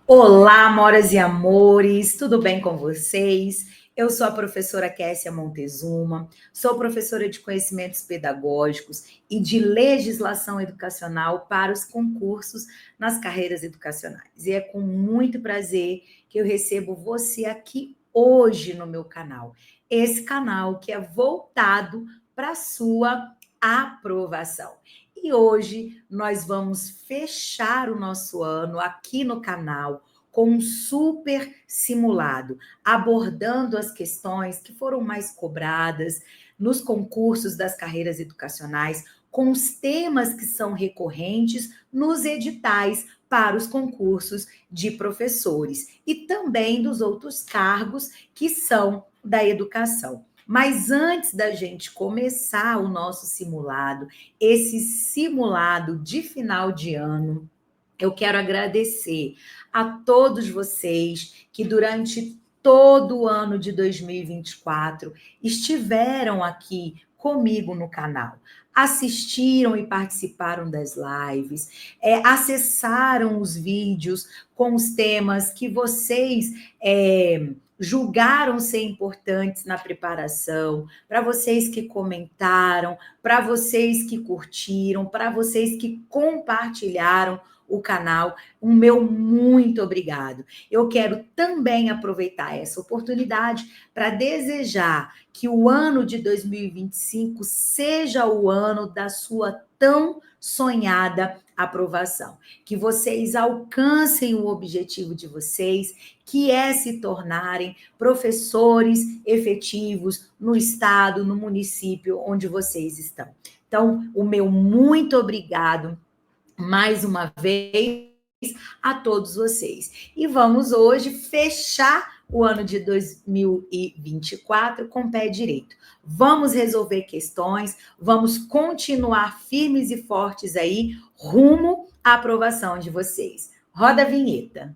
Olá, amoras e amores, tudo bem com vocês? Eu sou a professora Kessia Montezuma, sou professora de conhecimentos pedagógicos e de legislação educacional para os concursos nas carreiras educacionais. E é com muito prazer que eu recebo você aqui hoje no meu canal. Esse canal que é voltado para a sua aprovação. E hoje nós vamos fechar o nosso ano aqui no canal com um super simulado, abordando as questões que foram mais cobradas nos concursos das carreiras educacionais, com os temas que são recorrentes nos editais para os concursos de professores e também dos outros cargos que são da educação. Mas antes da gente começar o nosso simulado, esse simulado de final de ano, eu quero agradecer a todos vocês que durante todo o ano de 2024 estiveram aqui comigo no canal, assistiram e participaram das lives, acessaram os vídeos com os temas que vocês julgaram ser importantes na preparação, para vocês que comentaram, para vocês que curtiram, para vocês que compartilharam o canal, o meu muito obrigado. Eu quero também aproveitar essa oportunidade para desejar que o ano de 2025 seja o ano da sua tão sonhada aprovação, que vocês alcancem o objetivo de vocês, que é se tornarem professores efetivos no estado, no município onde vocês estão. Então, o meu muito obrigado mais uma vez a todos vocês. E vamos hoje fechar o ano de 2024 com o pé direito. Vamos resolver questões, vamos continuar firmes e fortes aí, rumo à aprovação de vocês. Roda a vinheta.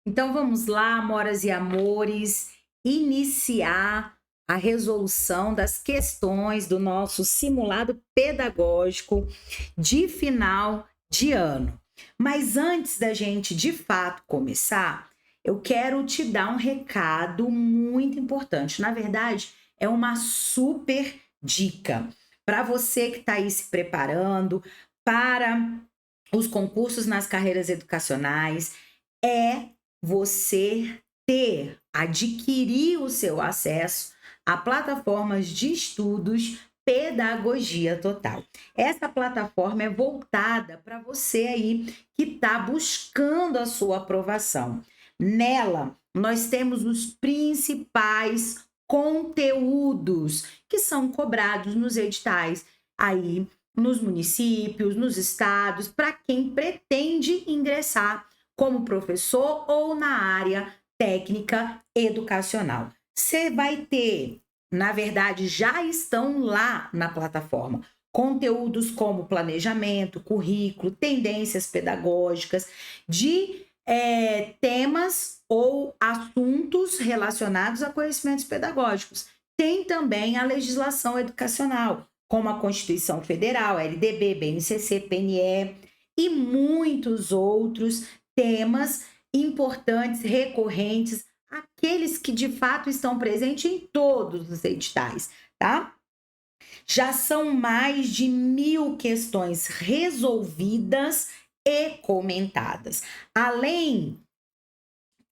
Então vamos lá, amoras e amores, iniciar a resolução das questões do nosso simulado pedagógico de final de ano. Mas antes da gente de fato começar, eu quero te dar um recado muito importante. Na verdade, é uma super dica para você que está aí se preparando para os concursos nas carreiras educacionais. Você adquirir o seu acesso a plataformas de estudos Pedagogia Total. Essa plataforma é voltada para você aí que está buscando a sua aprovação. Nela, nós temos os principais conteúdos que são cobrados nos editais aí nos municípios, nos estados, para quem pretende ingressar como professor ou na área técnica educacional. Você vai ter, na verdade, já estão lá na plataforma, conteúdos como planejamento, currículo, tendências pedagógicas, de temas ou assuntos relacionados a conhecimentos pedagógicos. Tem também a legislação educacional, como a Constituição Federal, LDB, BNCC, PNE e muitos outros temas importantes, recorrentes, aqueles que de fato estão presentes em todos os editais, tá? Já são mais de 1.000 questões resolvidas e comentadas. Além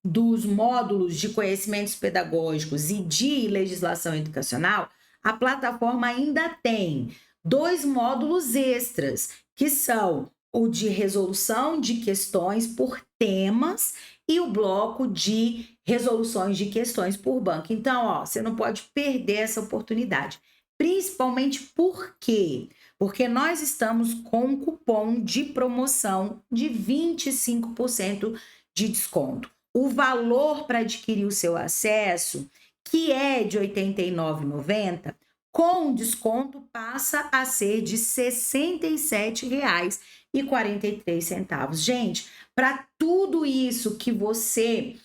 dos módulos de conhecimentos pedagógicos e de legislação educacional, a plataforma ainda tem 2 módulos extras, que são o de resolução de questões por temas e o bloco de resoluções de questões por banco. Então, você não pode perder essa oportunidade. Principalmente por quê? Porque nós estamos com um cupom de promoção de 25% de desconto. O valor para adquirir o seu acesso, que é de R$ 89,90, com desconto passa a ser de R$ 67,43. Gente, para tudo isso que você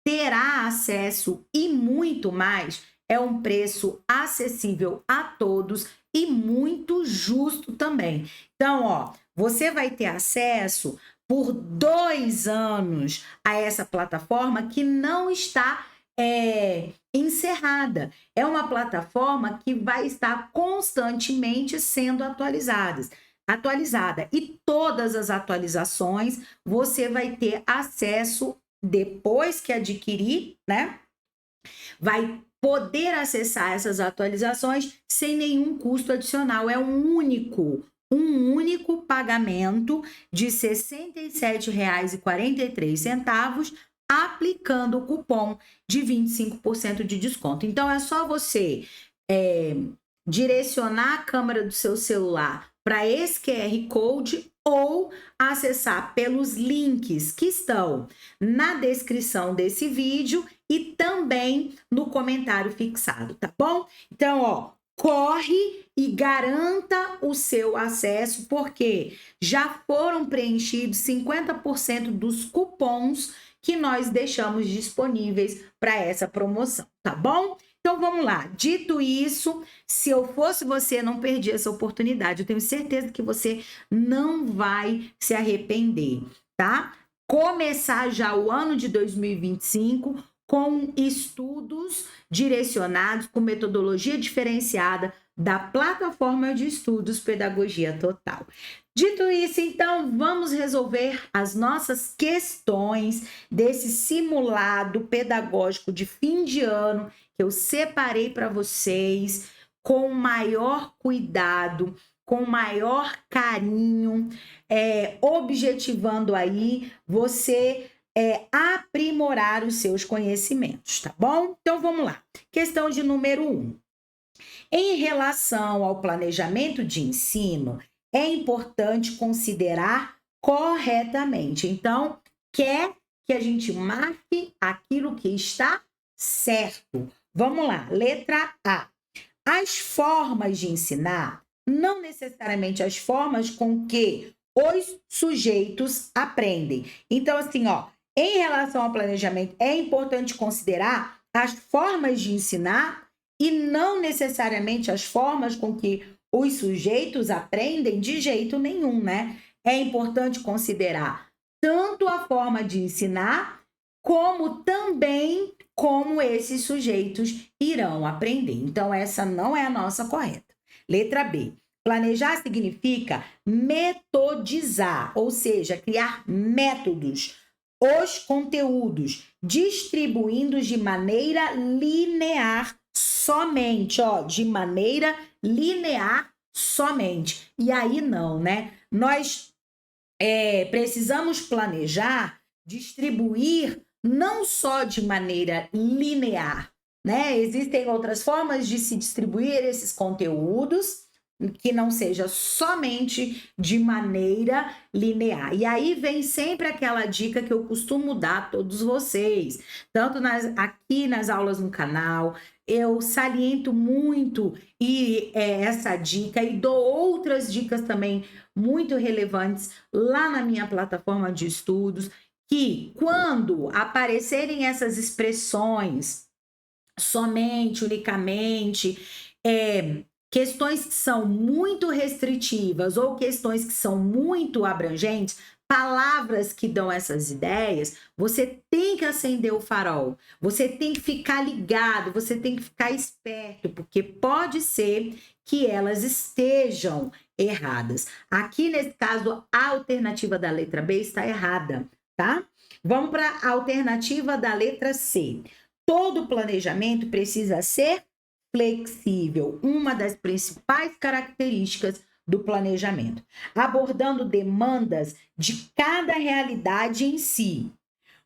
terá acesso e muito mais, é um preço acessível a todos e muito justo também. Então, ó, você vai ter acesso por 2 anos a essa plataforma que não está encerrada. É uma plataforma que vai estar constantemente sendo atualizada. E todas as atualizações você vai ter acesso depois que adquirir, né? Vai poder acessar essas atualizações sem nenhum custo adicional. É um único pagamento de R$ 67,43, aplicando o cupom de 25% de desconto. Então, é só você direcionar a câmera do seu celular para esse QR Code ou acessar pelos links que estão na descrição desse vídeo e também no comentário fixado, tá bom? Então, ó, corre e garanta o seu acesso, porque já foram preenchidos 50% dos cupons que nós deixamos disponíveis para essa promoção, tá bom? Então vamos lá. Dito isso, se eu fosse você, não perdi essa oportunidade. Eu tenho certeza que você não vai se arrepender, tá? Começar já o ano de 2025 com estudos direcionados, com metodologia diferenciada da plataforma de estudos Pedagogia Total. Dito isso, então, vamos resolver as nossas questões desse simulado pedagógico de fim de ano que eu separei para vocês com maior cuidado, com maior carinho, objetivando aí você aprimorar os seus conhecimentos, tá bom? Então, vamos lá. Questão de número 1. Em relação ao planejamento de ensino, é importante considerar corretamente. Então, quer que a gente marque aquilo que está certo. Vamos lá, letra A. As formas de ensinar, não necessariamente as formas com que os sujeitos aprendem. Então, assim, ó, em relação ao planejamento, é importante considerar as formas de ensinar e não necessariamente as formas com que os sujeitos aprendem de jeito nenhum, né? É importante considerar tanto a forma de ensinar, como também como esses sujeitos irão aprender. Então, essa não é a nossa correta. Letra B. Planejar significa metodizar, ou seja, criar métodos, os conteúdos, distribuindo de maneira linear somente, ó, de maneira linear somente. E aí não, né? Nós precisamos planejar, distribuir não só de maneira linear, né? Existem outras formas de se distribuir esses conteúdos que não seja somente de maneira linear. E aí vem sempre aquela dica que eu costumo dar a todos vocês, tanto aqui nas aulas no canal, eu saliento muito essa dica e dou outras dicas também muito relevantes lá na minha plataforma de estudos, que quando aparecerem essas expressões somente, unicamente, questões que são muito restritivas ou questões que são muito abrangentes, palavras que dão essas ideias, você tem que acender o farol, você tem que ficar ligado, você tem que ficar esperto, porque pode ser que elas estejam erradas. Aqui, nesse caso, a alternativa da letra B está errada, tá? Vamos para a alternativa da letra C. Todo planejamento precisa ser flexível, uma das principais características do planejamento, abordando demandas de cada realidade em si,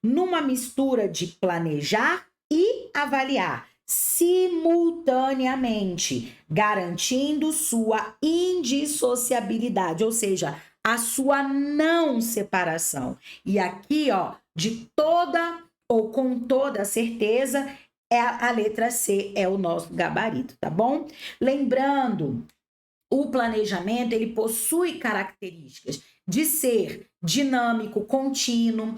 numa mistura de planejar e avaliar simultaneamente, garantindo sua indissociabilidade, ou seja, a sua não separação. E aqui, ó, de toda ou com toda certeza, a letra C é o nosso gabarito, tá bom? Lembrando, o planejamento, ele possui características de ser dinâmico, contínuo,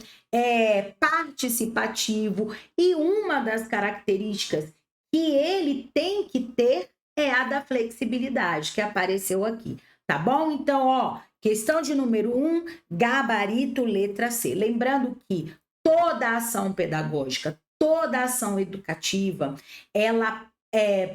participativo, e uma das características que ele tem que ter é a da flexibilidade, que apareceu aqui, tá bom? Então, ó, questão de número 1, gabarito letra C. Lembrando que toda ação pedagógica, toda ação educativa, ela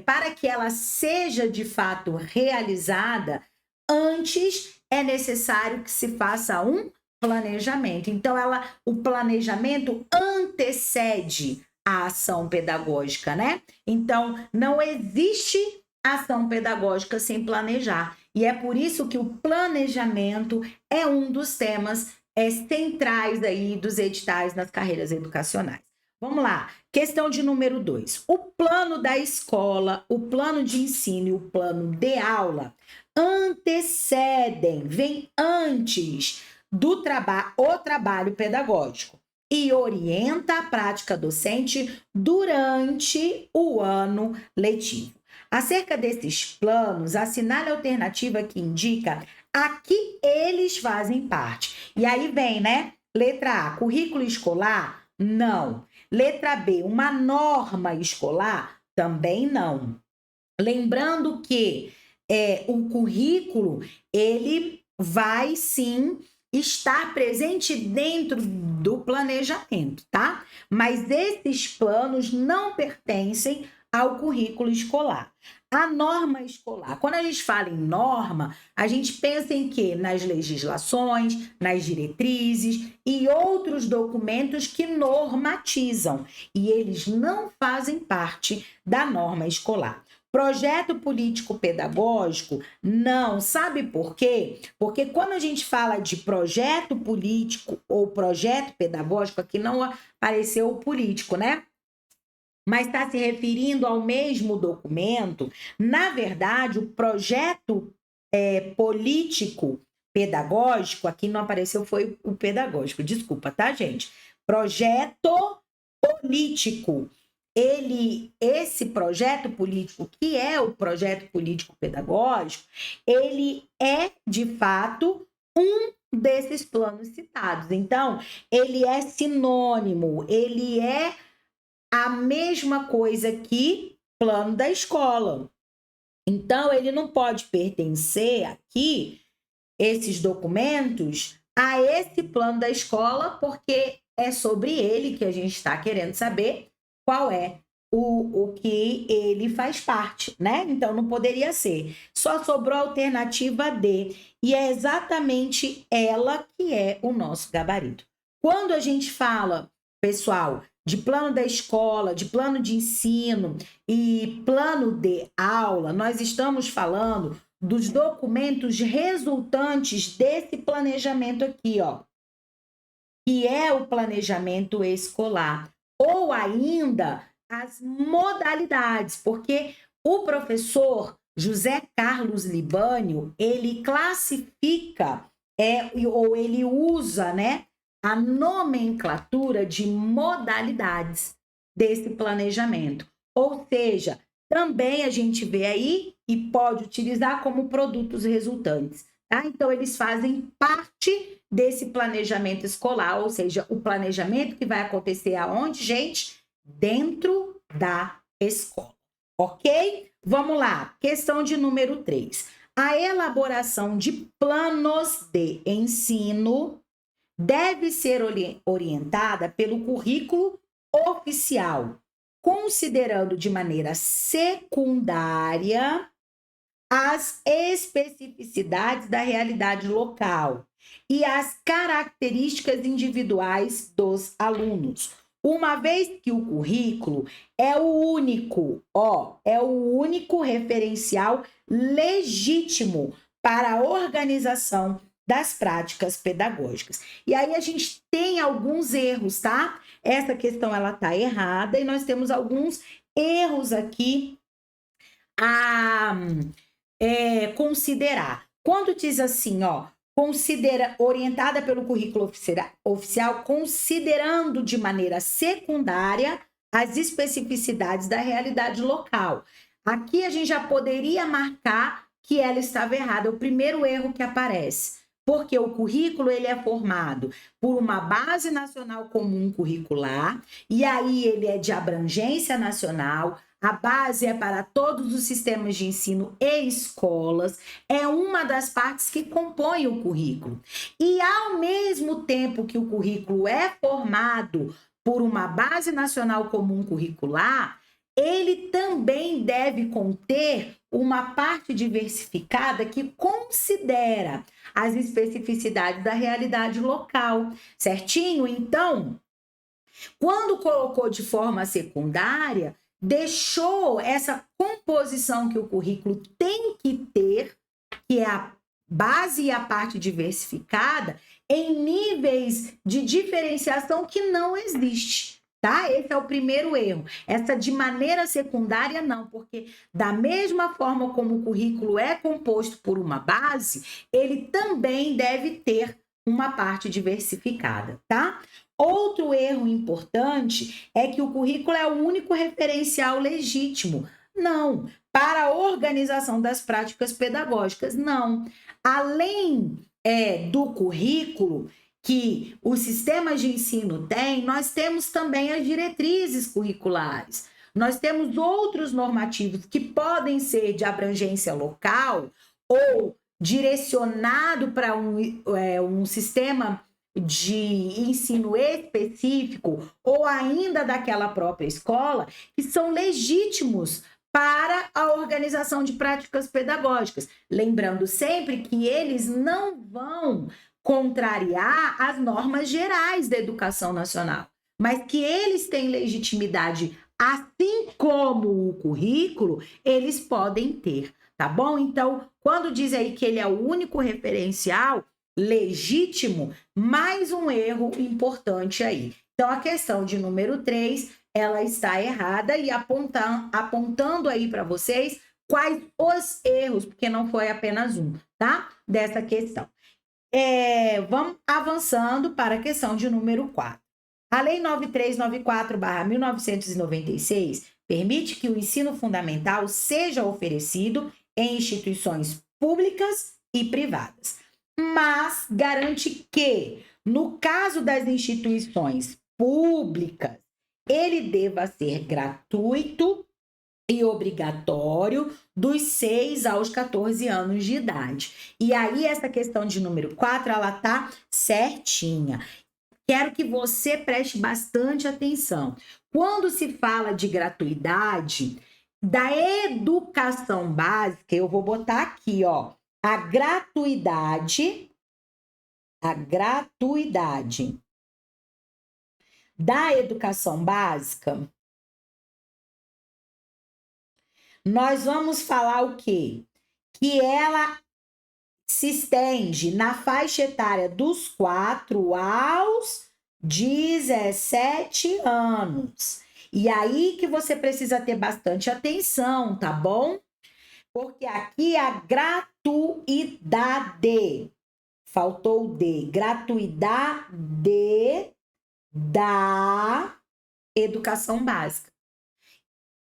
para que ela seja de fato realizada, antes é necessário que se faça um planejamento. Então, o planejamento antecede a ação pedagógica, né? Então, não existe ação pedagógica sem planejar. E é por isso que o planejamento é um dos temas centrais aí dos editais nas carreiras educacionais. Vamos lá, questão de número 2. O plano da escola, o plano de ensino e o plano de aula antecedem, vem antes do trabalho pedagógico e orienta a prática docente durante o ano letivo. Acerca desses planos, assinale a alternativa que indica a que eles fazem parte. E aí vem, né? Letra A, currículo escolar? Não. Letra B, uma norma escolar? Também não. Lembrando que o currículo, ele vai sim estar presente dentro do planejamento, tá? Mas esses planos não pertencem ao currículo escolar. A norma escolar, quando a gente fala em norma, a gente pensa em quê? Nas legislações, nas diretrizes e outros documentos que normatizam, e eles não fazem parte da norma escolar. Projeto político-pedagógico, não. Sabe por quê? Porque quando a gente fala de projeto político ou projeto pedagógico, aqui não apareceu o político, né? Mas está se referindo ao mesmo documento. Na verdade, o projeto político pedagógico, aqui não apareceu, foi o pedagógico. Desculpa, tá, gente? Projeto político. Esse projeto político, que é o projeto político pedagógico, ele é, de fato, um desses planos citados. Então, ele é sinônimo, ele é a mesma coisa que plano da escola. Então, ele não pode pertencer aqui, esses documentos, a esse plano da escola, porque é sobre ele que a gente está querendo saber qual é o que ele faz parte, né? Então, não poderia ser. Só sobrou a alternativa D, e é exatamente ela que é o nosso gabarito. Quando a gente fala, pessoal, de plano da escola, de plano de ensino e plano de aula, nós estamos falando dos documentos resultantes desse planejamento aqui, ó, que é o planejamento escolar, ou ainda as modalidades, porque o professor José Carlos Libânio, ele classifica ou ele usa, né, a nomenclatura de modalidades desse planejamento. Ou seja, também a gente vê aí e pode utilizar como produtos resultantes, tá? Então, eles fazem parte desse planejamento escolar, ou seja, o planejamento que vai acontecer aonde, gente? Dentro da escola, ok? Vamos lá, questão de número 3. A elaboração de planos de ensino deve ser orientada pelo currículo oficial, considerando de maneira secundária as especificidades da realidade local e as características individuais dos alunos. Uma vez que o currículo é o único referencial legítimo para a organização das práticas pedagógicas. E aí a gente tem alguns erros, tá? Essa questão ela tá errada e nós temos alguns erros aqui a considerar. Quando diz assim, ó, orientada pelo currículo oficial, considerando de maneira secundária as especificidades da realidade local. Aqui a gente já poderia marcar que ela estava errada, é o primeiro erro que aparece, porque o currículo ele é formado por uma base nacional comum curricular, e aí ele é de abrangência nacional, A base é para todos os sistemas de ensino e escolas, é uma das partes que compõem o currículo. E ao mesmo tempo que o currículo é formado por uma base nacional comum curricular, ele também deve conter uma parte diversificada que considera as especificidades da realidade local, certinho? Então, quando colocou de forma secundária, deixou essa composição que o currículo tem que ter, que é a base e a parte diversificada, em níveis de diferenciação que não existe. Tá? Esse é o primeiro erro. Essa de maneira secundária, não, porque da mesma forma como o currículo é composto por uma base, ele também deve ter uma parte diversificada, tá? Outro erro importante é que o currículo é o único referencial legítimo. Não. Para a organização das práticas pedagógicas, não. Além do currículo que os sistemas de ensino têm, nós temos também as diretrizes curriculares. Nós temos outros normativos que podem ser de abrangência local ou direcionado para um sistema de ensino específico ou ainda daquela própria escola, que são legítimos para a organização de práticas pedagógicas. Lembrando sempre que eles não vão contrariar as normas gerais da educação nacional, mas que eles têm legitimidade, assim como o currículo, eles podem ter, tá bom? Então, quando diz aí que ele é o único referencial legítimo, mais um erro importante aí. Então, a questão de número 3, ela está errada e apontando aí para vocês quais os erros, porque não foi apenas um, tá? Dessa questão. Vamos avançando para a questão de número 4. A Lei 9394/1996 permite que o ensino fundamental seja oferecido em instituições públicas e privadas, mas garante que, no caso das instituições públicas, ele deva ser gratuito e obrigatório dos 6 aos 14 anos de idade. E aí, essa questão de número 4, ela tá certinha. Quero que você preste bastante atenção. Quando se fala de gratuidade da educação básica, eu vou botar aqui, ó, a gratuidade da educação básica, nós vamos falar o quê? Que ela se estende na faixa etária dos 4 aos 17 anos. E aí que você precisa ter bastante atenção, tá bom? Porque aqui é a gratuidade. Faltou o D. Gratuidade da educação básica.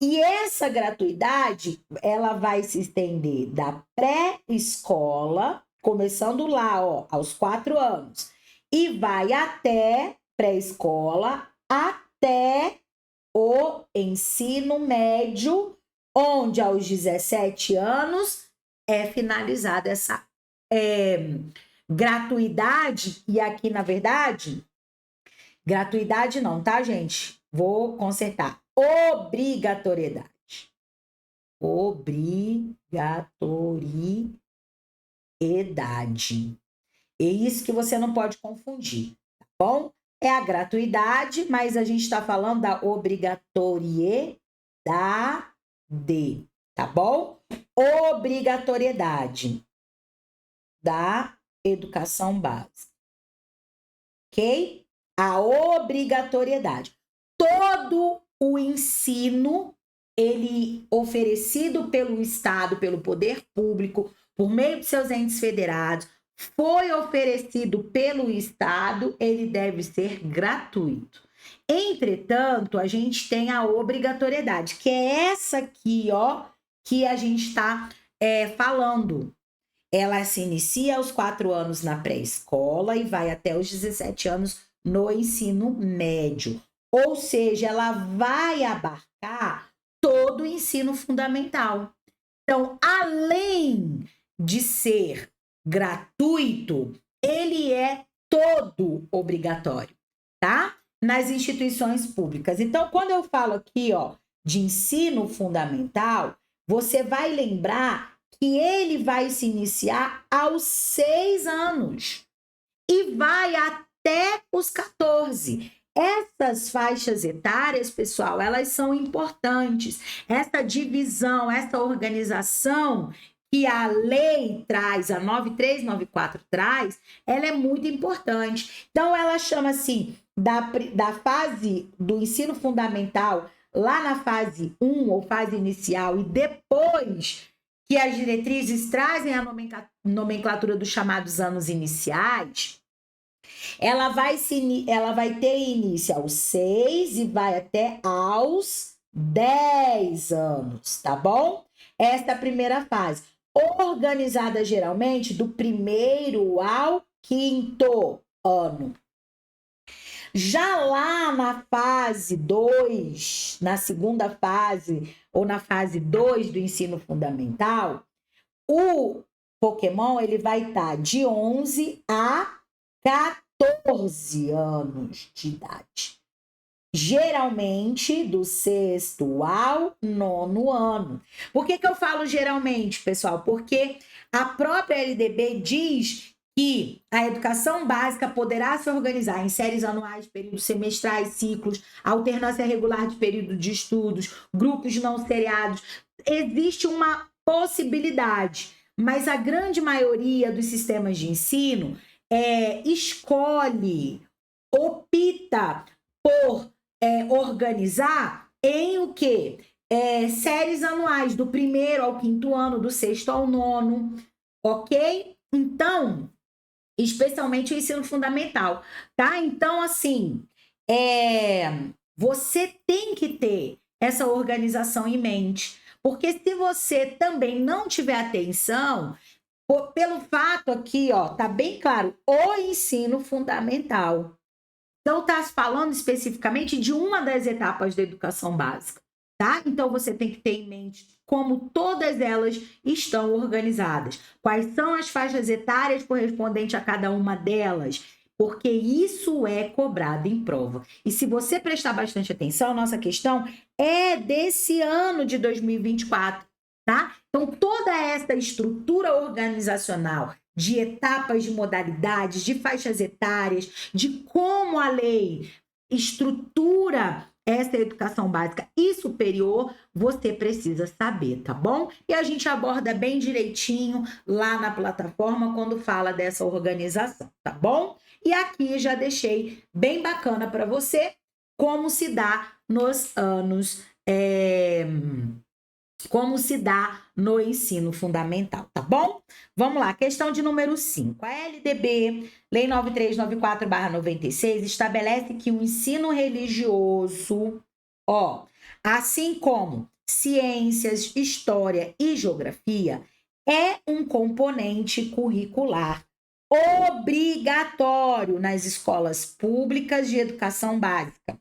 E essa gratuidade, ela vai se estender da pré-escola, começando lá, ó, aos 4 anos, e vai até pré-escola, até o ensino médio, onde aos 17 anos é finalizada essa gratuidade. E aqui, na verdade, gratuidade não, tá, gente? Vou consertar. Obrigatoriedade. Obrigatoriedade. É isso que você não pode confundir, tá bom? É a gratuidade, mas a gente está falando da obrigatoriedade, tá bom? Obrigatoriedade da educação básica. Ok? A obrigatoriedade. Todo o ensino, ele oferecido pelo Estado, pelo poder público, por meio de seus entes federados, foi oferecido pelo Estado, ele deve ser gratuito. Entretanto, a gente tem a obrigatoriedade, que é essa aqui, ó, que a gente está falando. Ela se inicia aos 4 anos na pré-escola e vai até os 17 anos no ensino médio. Ou seja, ela vai abarcar todo o ensino fundamental. Então, além de ser gratuito, ele é todo obrigatório, tá? Nas instituições públicas. Então, quando eu falo aqui, ó, de ensino fundamental, você vai lembrar que ele vai se iniciar aos 6 anos e vai até os 14. Essas faixas etárias, pessoal, elas são importantes. Essa divisão, essa organização que a lei traz, a 9394 traz, ela é muito importante. Então, ela chama assim, da fase do ensino fundamental, lá na fase 1 ou fase inicial, e depois que as diretrizes trazem a nomenclatura dos chamados anos iniciais, ela vai ter início aos 6 e vai até aos 10 anos, tá bom? Esta é a primeira fase, organizada geralmente do 1º ao 5º ano. Já lá na fase 2, na segunda fase, ou na fase 2 do ensino fundamental, o Pokémon ele vai estar de 11 a 14 anos de idade. Geralmente, do 6º ao 9º ano. Por que eu falo geralmente, pessoal? Porque a própria LDB diz que a educação básica poderá se organizar em séries anuais, períodos semestrais, ciclos, alternância regular de período de estudos, grupos não seriados. Existe uma possibilidade, mas a grande maioria dos sistemas de ensino escolhe, opta por organizar em o quê? Séries anuais, do 1º ao 5º ano, do 6º ao 9º, ok? Então, especialmente o ensino fundamental, tá? Então, assim, você tem que ter essa organização em mente, porque se você também não tiver atenção, pelo fato aqui, ó, tá bem claro, o ensino fundamental. Então, tá falando especificamente de uma das etapas da educação básica, tá? Então, você tem que ter em mente como todas elas estão organizadas. Quais são as faixas etárias correspondentes a cada uma delas? Porque isso é cobrado em prova. E se você prestar bastante atenção, nossa questão é desse ano de 2024, tá? Então, toda essa estrutura organizacional de etapas, de modalidades, de faixas etárias, de como a lei estrutura essa educação básica e superior, você precisa saber, tá bom? E a gente aborda bem direitinho lá na plataforma quando fala dessa organização, tá bom? E aqui já deixei bem bacana para você como se dá nos anos... como se dá no ensino fundamental, tá bom? Vamos lá, questão de número 5. A LDB, Lei 9394/96, estabelece que o ensino religioso, assim como ciências, história e geografia, é um componente curricular obrigatório nas escolas públicas de educação básica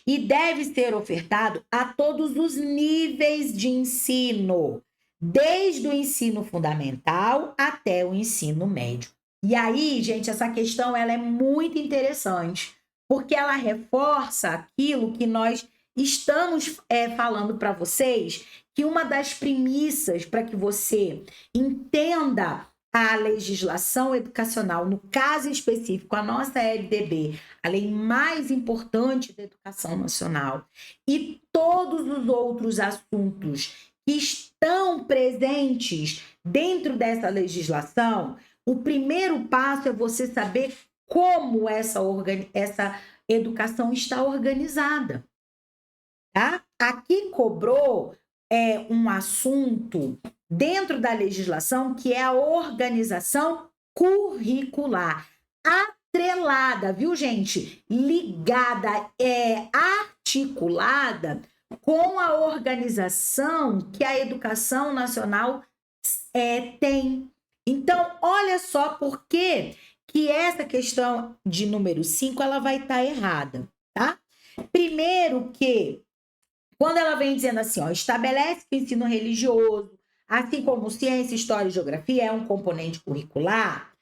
e deve ser ofertado a todos os níveis de ensino, desde o ensino fundamental até o ensino médio. E aí, gente, essa questão ela é muito interessante, porque ela reforça aquilo que nós estamos falando para vocês, que uma das premissas para que você entenda a legislação educacional, no caso específico, a nossa LDB, a lei mais importante da educação nacional, e todos os outros assuntos que estão presentes dentro dessa legislação, o primeiro passo é você saber como essa educação está organizada. Tá? Aqui cobrou um assunto dentro da legislação que é a organização curricular, atrelada, viu, gente? Ligada, articulada com a organização que a educação nacional tem. Então, olha só por que essa questão de número 5 ela vai estar errada, tá? Primeiro que Quando ela vem dizendo assim, ó, estabelece que o ensino religioso, assim como ciência, história e geografia, é um componente curricular,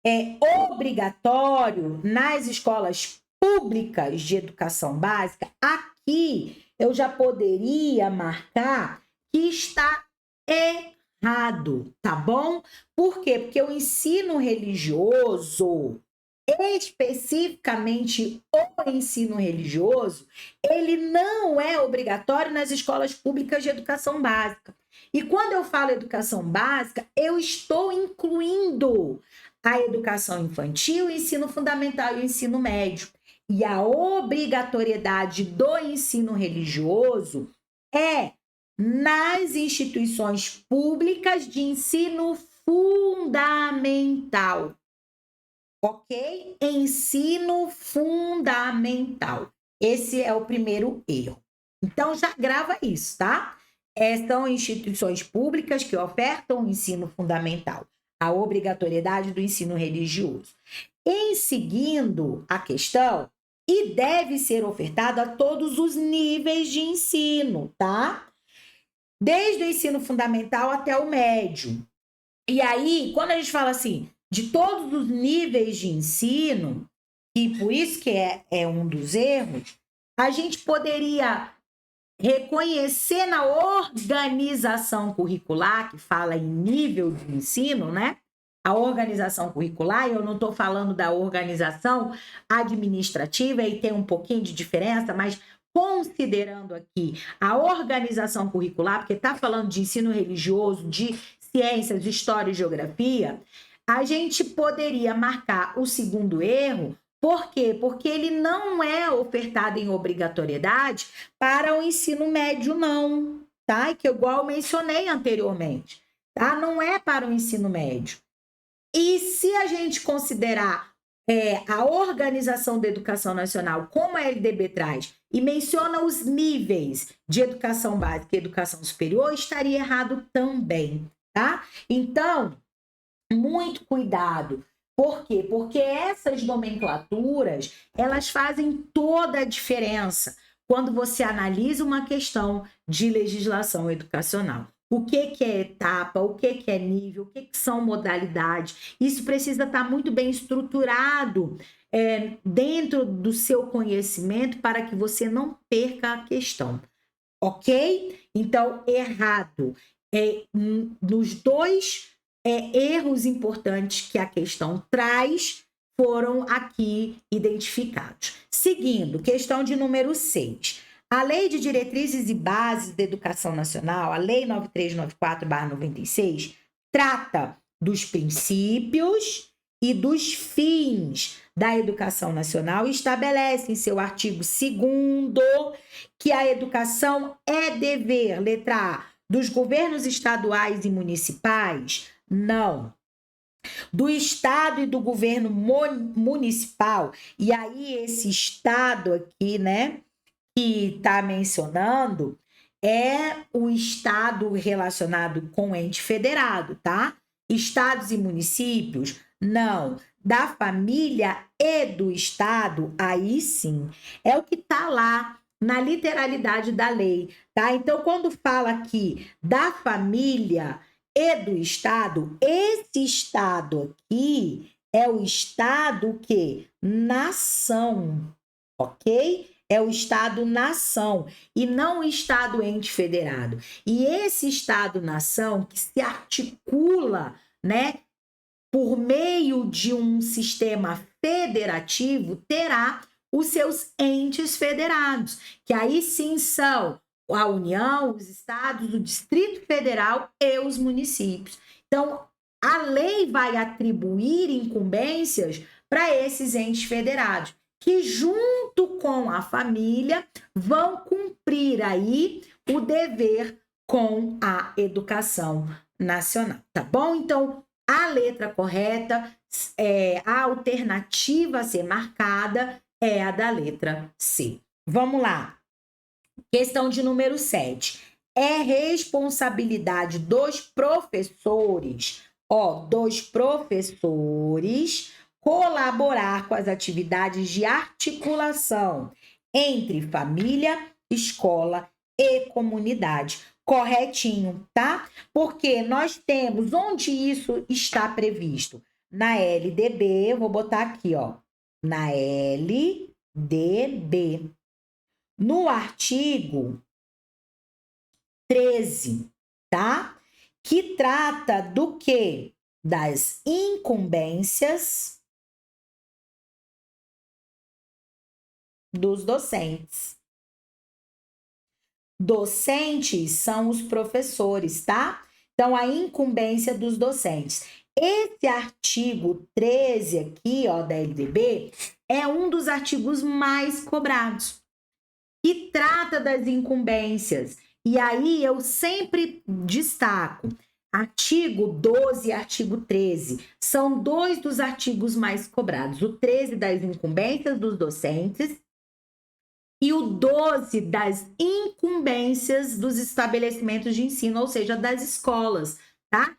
é obrigatório nas escolas públicas de educação básica, aqui eu já poderia marcar que está errado, tá bom? Por quê? Porque o ensino religioso, especificamente o ensino religioso, ele não é obrigatório nas escolas públicas de educação básica. E quando eu falo educação básica, eu estou incluindo a educação infantil, o ensino fundamental e o ensino médio. E a obrigatoriedade do ensino religioso é nas instituições públicas de ensino fundamental. Ok? Ensino fundamental. Esse é o primeiro erro. Então, já grava isso, tá? São instituições públicas que ofertam o ensino fundamental, a obrigatoriedade do ensino religioso. Em seguindo a questão, e deve ser ofertado a todos os níveis de ensino, tá? Desde o ensino fundamental até o médio. E aí, quando a gente fala assim, de todos os níveis de ensino, e por isso que é um dos erros, a gente poderia reconhecer na organização curricular, que fala em nível de ensino, né? A organização curricular, eu não estou falando da organização administrativa, e tem um pouquinho de diferença, mas considerando aqui a organização curricular, porque está falando de ensino religioso, de ciências, história e geografia, a gente poderia marcar o segundo erro. Por quê? Porque ele não é ofertado em obrigatoriedade para o ensino médio, não, tá? Que igual eu mencionei anteriormente, tá? Não é para o ensino médio. E se a gente considerar a Organização da Educação Nacional, como a LDB traz, e menciona os níveis de educação básica e educação superior, estaria errado também, tá? Então, muito cuidado. Por quê? Porque essas nomenclaturas, elas fazem toda a diferença quando você analisa uma questão de legislação educacional. O que é etapa, o que é nível, o que são modalidades. Isso precisa estar muito bem estruturado dentro do seu conhecimento para que você não perca a questão. Ok? Então, errado. Nos dois erros importantes que a questão traz foram aqui identificados. Seguindo, questão de número 6. A Lei de Diretrizes e Bases da Educação Nacional, a Lei 9394/96, trata dos princípios e dos fins da educação nacional e estabelece em seu artigo 2º que a educação é dever, letra A, dos governos estaduais e municipais? Não. Do Estado e do governo municipal. E aí, esse Estado aqui, né, que está mencionando, é o Estado relacionado com o ente federado, tá? Estados e municípios? Não. Da família e do Estado? Aí sim. É o que está lá na literalidade da lei, tá? Então, quando fala aqui da família e do Estado, esse Estado aqui é o Estado que? Nação, ok? É o Estado-nação e não o Estado-ente federado. E esse Estado-nação que se articula, né, por meio de um sistema federativo, terá os seus entes federados, que aí sim são a União, os estados, o Distrito Federal e os municípios. Então, a lei vai atribuir incumbências para esses entes federados, que junto com a família vão cumprir aí o dever com a educação nacional, tá bom? Então, a letra correta, a alternativa a ser marcada é a da letra C. Vamos lá. Questão de número 7. É responsabilidade dos professores, colaborar com as atividades de articulação entre família, escola e comunidade. Corretinho, tá? Porque nós temos onde isso está previsto. Na LDB, eu vou botar aqui, ó. Na LDB. No artigo 13, tá? Que trata do quê? Das incumbências dos docentes. Docentes são os professores, tá? Então, a incumbência dos docentes. Esse artigo 13 aqui, ó, da LDB, é um dos artigos mais cobrados, que trata das incumbências. E aí eu sempre destaco, artigo 12 e artigo 13, são dois dos artigos mais cobrados. O 13 das incumbências dos docentes e o 12 das incumbências dos estabelecimentos de ensino, ou seja, das escolas, tá?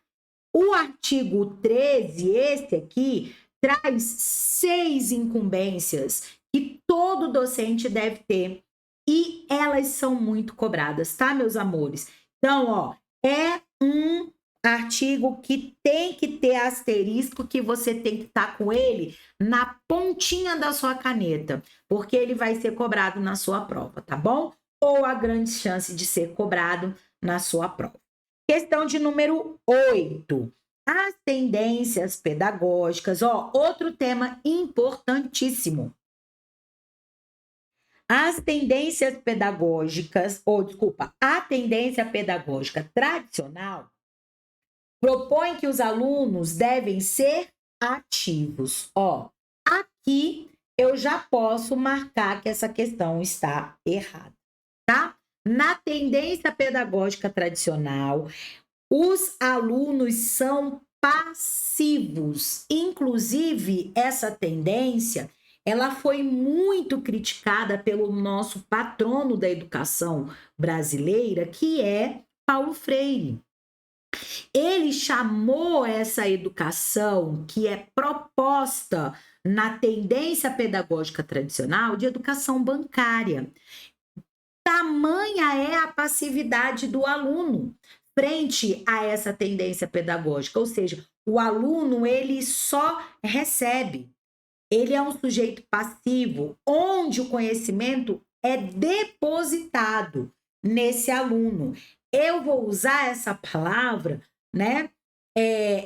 O artigo 13, esse aqui, traz 6 incumbências que todo docente deve ter. E elas são muito cobradas, tá, meus amores? Então, ó, é um artigo que tem que ter asterisco, que você tem que estar com ele na pontinha da sua caneta, porque ele vai ser cobrado na sua prova, tá bom? Ou a grande chance de ser cobrado na sua prova. Questão de número 8. As tendências pedagógicas, ó, outro tema importantíssimo. As tendências pedagógicas, a tendência pedagógica tradicional propõe que os alunos devem ser ativos. Ó, aqui eu já posso marcar que essa questão está errada, tá? Na tendência pedagógica tradicional, os alunos são passivos. Inclusive, essa tendência, ela foi muito criticada pelo nosso patrono da educação brasileira, que é Paulo Freire. Ele chamou essa educação que é proposta na tendência pedagógica tradicional de educação bancária. Tamanha é a passividade do aluno frente a essa tendência pedagógica, ou seja, o aluno ele só recebe, ele é um sujeito passivo, onde o conhecimento é depositado nesse aluno. Eu vou usar essa palavra, né?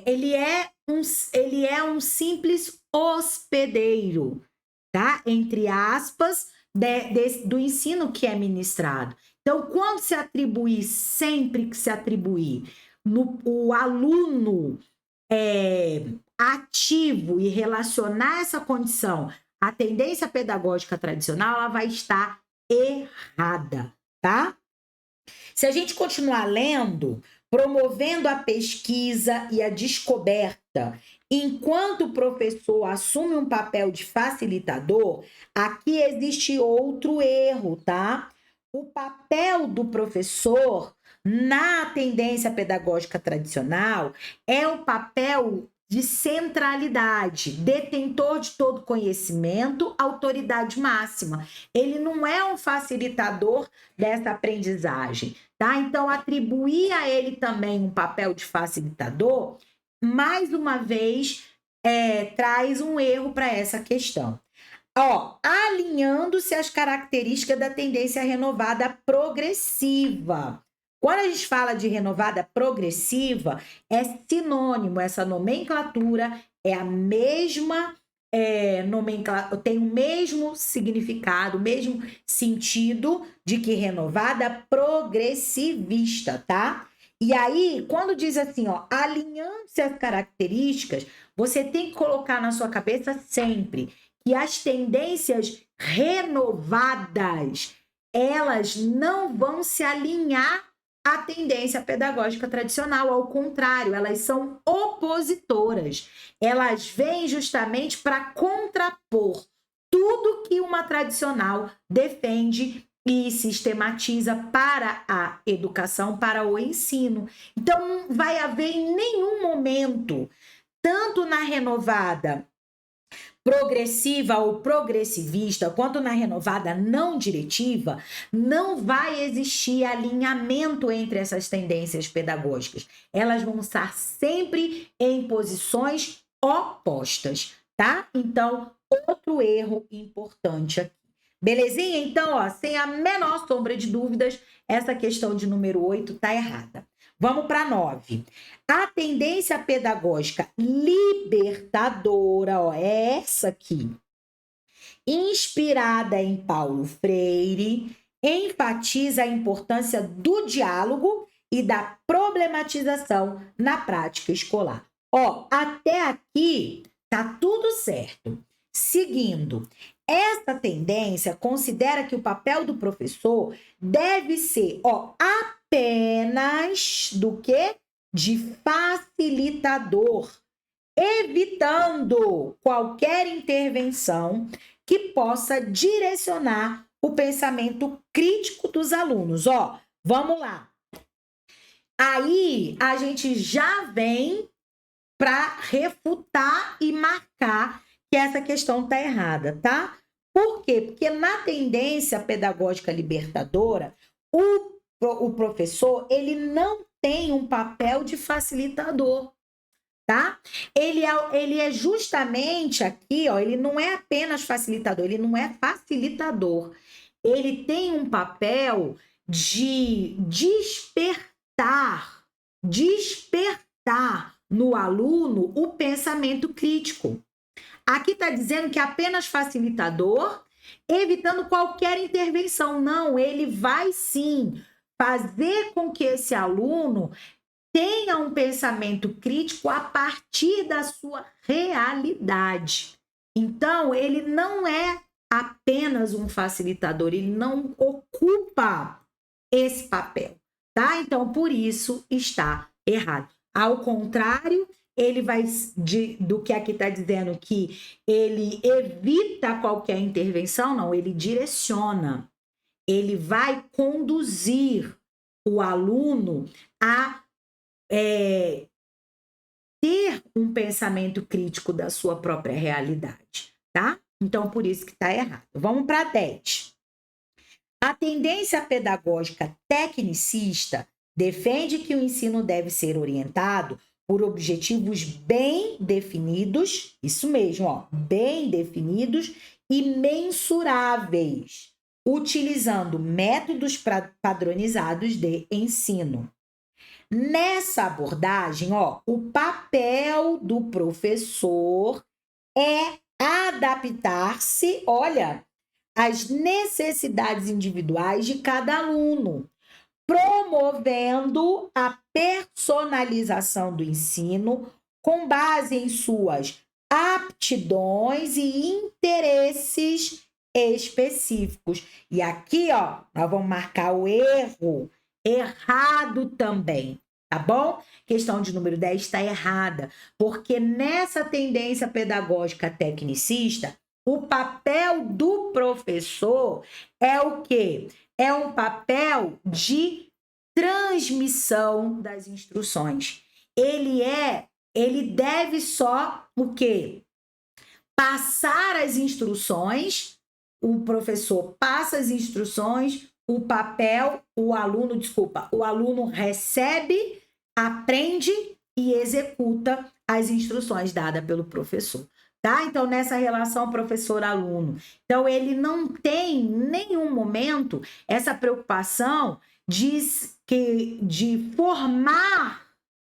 Ele é um simples hospedeiro, tá? Entre aspas, do ensino que é ministrado. Então, quando se atribuir, sempre que se atribuir, o aluno ativo e relacionar essa condição à tendência pedagógica tradicional, ela vai estar errada, tá? Se a gente continuar lendo, promovendo a pesquisa e a descoberta, enquanto o professor assume um papel de facilitador, aqui existe outro erro, tá? O papel do professor na tendência pedagógica tradicional é o papel de centralidade, detentor de todo conhecimento, autoridade máxima. Ele não é um facilitador dessa aprendizagem, tá? Então, atribuir a ele também um papel de facilitador, mais uma vez, traz um erro para essa questão. Ó, alinhando-se às características da tendência renovada progressiva. Quando a gente fala de renovada progressiva, é sinônimo, essa nomenclatura é a mesma nomenclatura, tem o mesmo significado, o mesmo sentido de que renovada progressivista, tá? E aí, quando diz assim, ó, alinhando-se às características, você tem que colocar na sua cabeça sempre que as tendências renovadas, elas não vão se alinhar à tendência pedagógica tradicional, ao contrário, elas são opositoras. Elas vêm justamente para contrapor tudo que uma tradicional defende e sistematiza para a educação, para o ensino. Então, não vai haver em nenhum momento, tanto na renovada progressiva ou progressivista, quanto na renovada não diretiva, não vai existir alinhamento entre essas tendências pedagógicas. Elas vão estar sempre em posições opostas, tá? Então, outro erro importante aqui. Belezinha? Então, ó, sem a menor sombra de dúvidas, essa questão de número 8 está errada. Vamos para 9. A tendência pedagógica libertadora, ó, é essa aqui. Inspirada em Paulo Freire, enfatiza a importância do diálogo e da problematização na prática escolar. Ó, até aqui tá tudo certo. Seguindo, essa tendência considera que o papel do professor deve ser, ó, apenas do quê? De facilitador, evitando qualquer intervenção que possa direcionar o pensamento crítico dos alunos. Ó, vamos lá. Aí a gente já vem para refutar e marcar que essa questão está errada, tá? Por quê? Porque na tendência pedagógica libertadora, o professor, ele não tem um papel de facilitador, tá? Ele é justamente aqui, ó, ele não é apenas facilitador, ele não é facilitador. Ele tem um papel de despertar no aluno o pensamento crítico. Aqui está dizendo que é apenas facilitador, evitando qualquer intervenção. Não, ele vai sim fazer com que esse aluno tenha um pensamento crítico a partir da sua realidade. Então, ele não é apenas um facilitador, ele não ocupa esse papel, tá? Então, por isso está errado. Ao contrário, ele vai, do que aqui está dizendo que ele evita qualquer intervenção, não, ele direciona. Ele vai conduzir o aluno a ter um pensamento crítico da sua própria realidade, tá? Então, por isso que está errado. Vamos para 10. A tendência pedagógica tecnicista defende que o ensino deve ser orientado por objetivos bem definidos, isso mesmo, ó, bem definidos e mensuráveis, utilizando métodos padronizados de ensino. Nessa abordagem, ó, o papel do professor é adaptar-se, olha, às necessidades individuais de cada aluno, promovendo a personalização do ensino com base em suas aptidões e interesses específicos. E aqui, ó, nós vamos marcar o erro errado também, tá bom? Questão de número 10 está errada, porque nessa tendência pedagógica tecnicista, o papel do professor é o quê? É um papel de transmissão das instruções. Ele deve só o quê? Passar as instruções, o professor passa as instruções, o aluno recebe, aprende e executa as instruções dadas pelo professor. Tá? Então, nessa relação professor-aluno. Então, ele não tem em nenhum momento essa preocupação de formar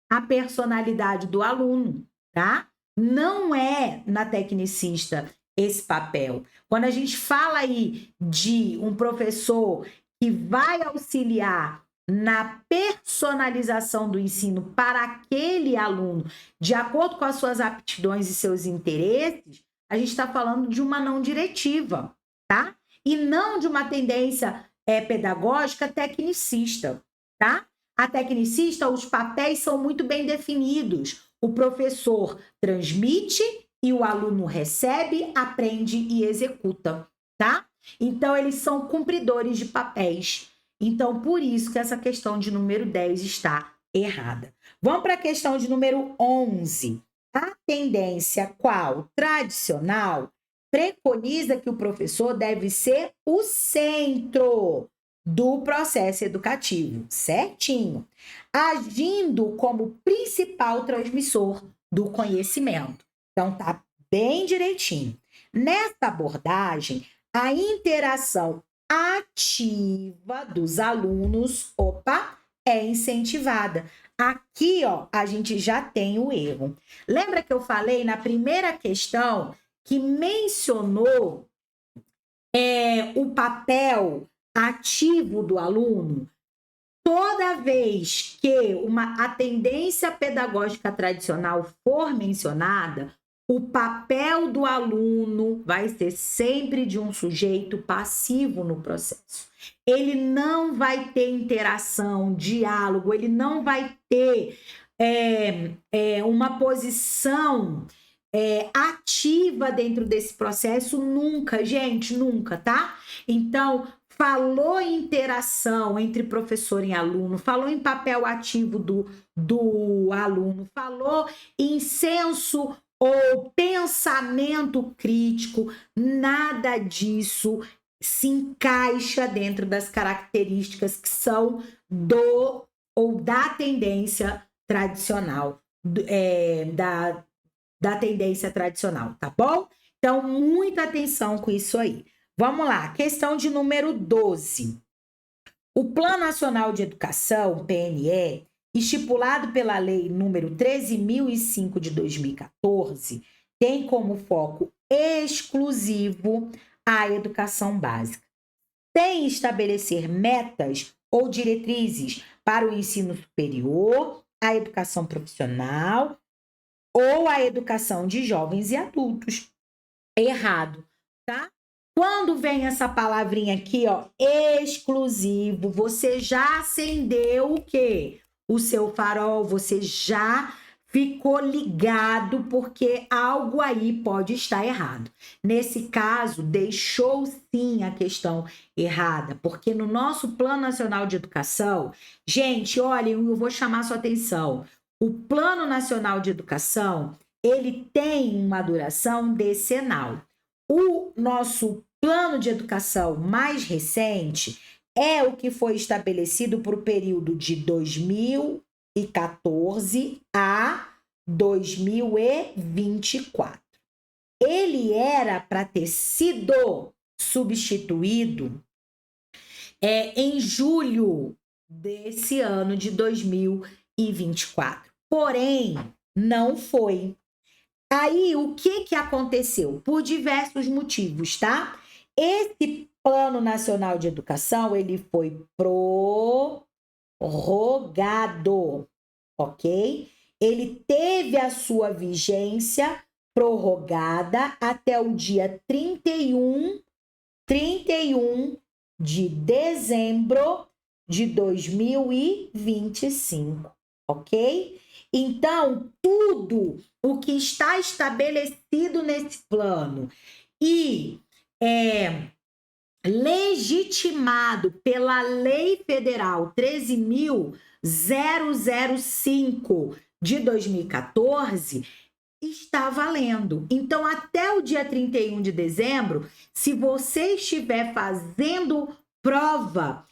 a personalidade do aluno, tá? Não é na tecnicista esse papel. Quando a gente fala aí de um professor que vai auxiliar na personalização do ensino para aquele aluno, de acordo com as suas aptidões e seus interesses, a gente está falando de uma não diretiva, tá? E não de uma tendência pedagógica tecnicista, tá? A tecnicista, os papéis são muito bem definidos. O professor transmite e o aluno recebe, aprende e executa, tá? Então, eles são cumpridores de papéis. Então, por isso que essa questão de número 10 está errada. Vamos para a questão de número 11. A tendência qual? Tradicional, preconiza que o professor deve ser o centro do processo educativo, certinho, agindo como principal transmissor do conhecimento. Então, tá bem direitinho. Nessa abordagem, a interação ativa dos alunos, é incentivada. Aqui, a gente já tem o erro. Lembra que eu falei na primeira questão que mencionou o papel ativo do aluno? Toda vez que a tendência pedagógica tradicional for mencionada, o papel do aluno vai ser sempre de um sujeito passivo no processo. Ele não vai ter interação, diálogo, ele não vai ter uma posição ativa dentro desse processo nunca, gente, nunca, tá? Então, falou em interação entre professor e aluno, falou em papel ativo do aluno, falou em senso ou pensamento crítico, nada disso se encaixa dentro das características que são da tendência tradicional, da tendência tradicional, tá bom? Então, muita atenção com isso aí. Vamos lá, questão de número 12. O Plano Nacional de Educação, PNE, estipulado pela Lei número 13.005 de 2014, tem como foco exclusivo a educação básica. Sem estabelecer metas ou diretrizes para o ensino superior, a educação profissional ou a educação de jovens e adultos. Errado, tá? Quando vem essa palavrinha aqui, exclusivo, você já acendeu o quê? O seu farol, você já ficou ligado porque algo aí pode estar errado. Nesse caso, deixou sim a questão errada, porque no nosso Plano Nacional de Educação, gente, olha, eu vou chamar sua atenção. O Plano Nacional de Educação, ele tem uma duração decenal. O nosso plano de educação mais recente é o que foi estabelecido para o período de 2014 a 2024. Ele era para ter sido substituído em julho desse ano de 2024. Porém, não foi. Aí, o que aconteceu? Por diversos motivos, tá? Esse Plano Nacional de Educação, ele foi prorrogado, ok? Ele teve a sua vigência prorrogada até o dia 31 de dezembro de 2025, ok? Então, tudo o que está estabelecido nesse plano e legitimado pela Lei Federal 13.005 de 2014 está valendo. Então, até o dia 31 de dezembro, se você estiver fazendo prova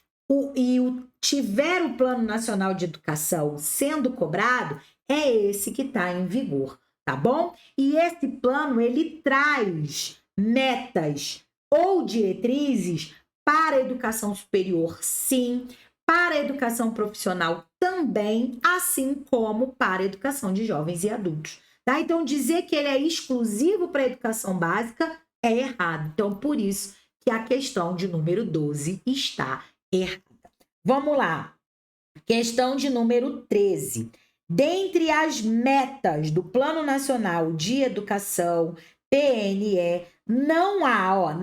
e tiver o Plano Nacional de Educação sendo cobrado, é esse que está em vigor, tá bom? E esse plano, ele traz metas ou diretrizes para a educação superior, sim, para a educação profissional também, assim como para a educação de jovens e adultos, tá? Então, dizer que ele é exclusivo para a educação básica é errado. Então, por isso que a questão de número 12 está errada. Vamos lá. Questão de número 13. Dentre as metas do Plano Nacional de Educação, PNE, não há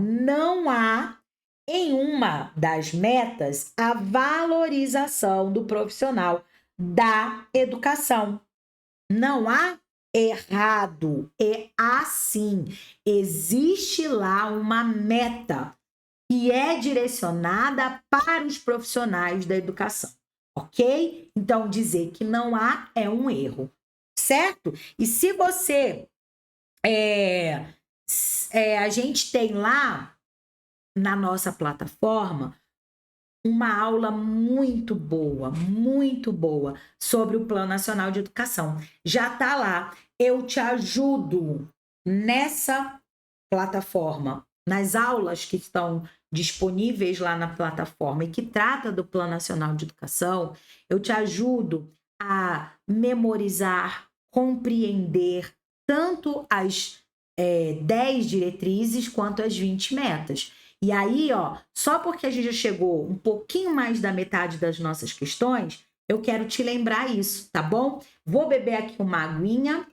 em uma das metas a valorização do profissional da educação. Não há errado, é assim. Existe lá uma meta que é direcionada para os profissionais da educação, ok? Então, dizer que não há é um erro. certo? E se você... a gente tem lá na nossa plataforma uma aula muito boa sobre o Plano Nacional de Educação. Já está lá. Eu te ajudo nessa plataforma, nas aulas que estão disponíveis lá na plataforma e que trata do Plano Nacional de Educação, eu te ajudo a memorizar, compreender tanto as 10 diretrizes quanto as 20 metas. E aí, ó, só porque a gente já chegou um pouquinho mais da metade das nossas questões, eu quero te lembrar isso, tá bom? Vou beber aqui uma aguinha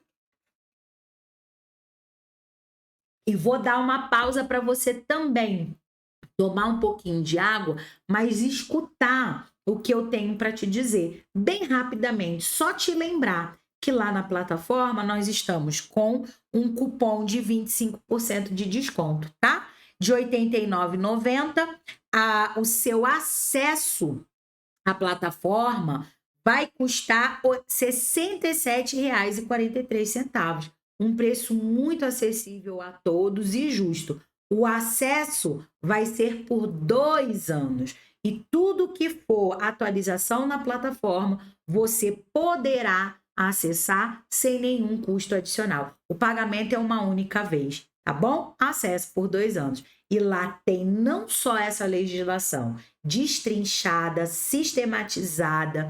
e vou dar uma pausa para você também tomar um pouquinho de água, mas escutar o que eu tenho para te dizer. Bem rapidamente, só te lembrar que lá na plataforma nós estamos com um cupom de 25% de desconto, tá? De R$ 89,90, o seu acesso à plataforma vai custar R$ 67,43. Um preço muito acessível a todos e justo. O acesso vai ser por 2 anos. E tudo que for atualização na plataforma, você poderá acessar sem nenhum custo adicional. O pagamento é uma única vez, tá bom? Acesso por 2 anos. E lá tem não só essa legislação destrinchada, sistematizada,